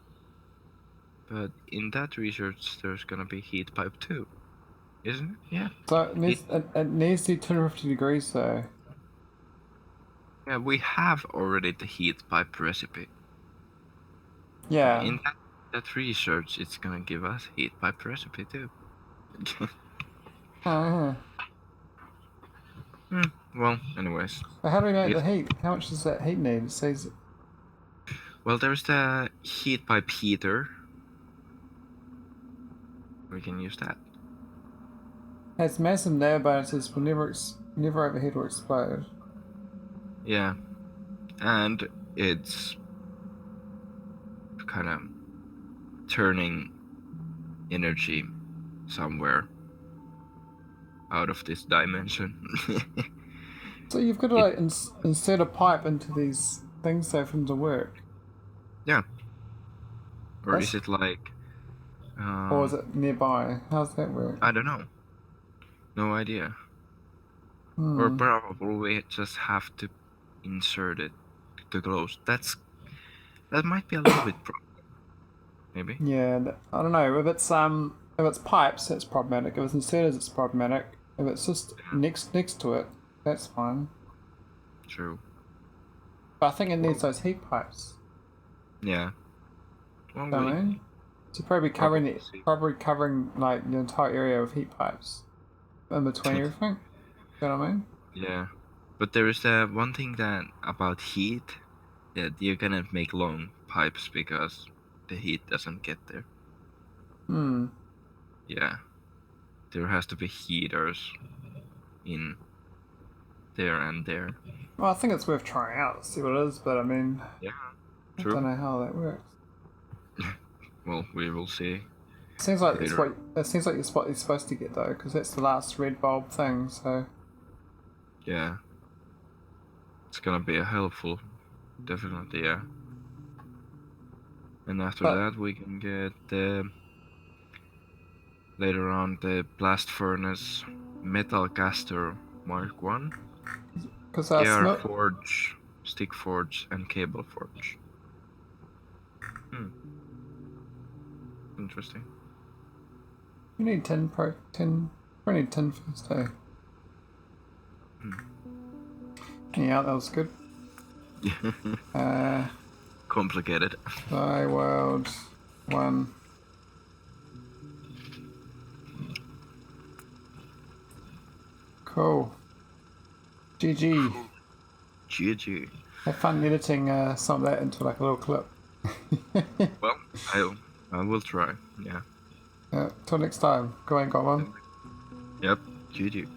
but in that research, there's gonna be heat pipe too, isn't it? Yeah. So Heat. it needs to be 250 degrees though. Yeah, we have already the heat pipe recipe. Yeah. In that research, it's gonna give us heat pipe recipe too. Oh, yeah. Hmm. Well, anyways, But how do we make the if heat? How much does that heat need? It says well, there's the heat pipe heater. We can use that. it's massive nail bonuses will never overheat or explode. Yeah, and it's kind of turning energy somewhere out of this dimension. So you've got to it like insert a pipe into these things so for them to work. Yeah, or is That's it like or is it nearby? How's that work? I don't know, no idea. Or Hmm. probably we just have to insert it to close. That might be a little bit maybe. Yeah, I don't know. If it's pipes, it's problematic. If it's inserters, it's problematic. If it's just next to it, that's fine. True. But I think it needs Well, those heat pipes. yeah. Well, Do you know we what I mean? So probably see. probably covering like the entire area with heat pipes in between everything. You know what I mean? Yeah, but there is one thing that about heat that you cannot make long pipes because the heat doesn't get there. Hmm. Yeah, there has to be heaters in there and there. Well, I think it's worth trying out to see what it is, but I mean, Yeah, I true. don't know how that works. Well, we will see Seems like it's later. what it seems like it's what you're supposed to get though, because that's the last red bulb thing. So Yeah, it's gonna be a helpful, definitely. Yeah, and after but that we can get the later on the blast furnace metal caster Mark 1, because AR smelt forge, stick forge, and cable forge. Hmm, interesting. you need 10. We need 10 first, eh? Hmm. Yeah, that was good. Uh, Complicated. DyWorld 1. Cool. GG. GG. Have fun editing some of that into like a little clip. Well, I will try. Yeah. Till next time. Go on, Goldman. Yep. GG.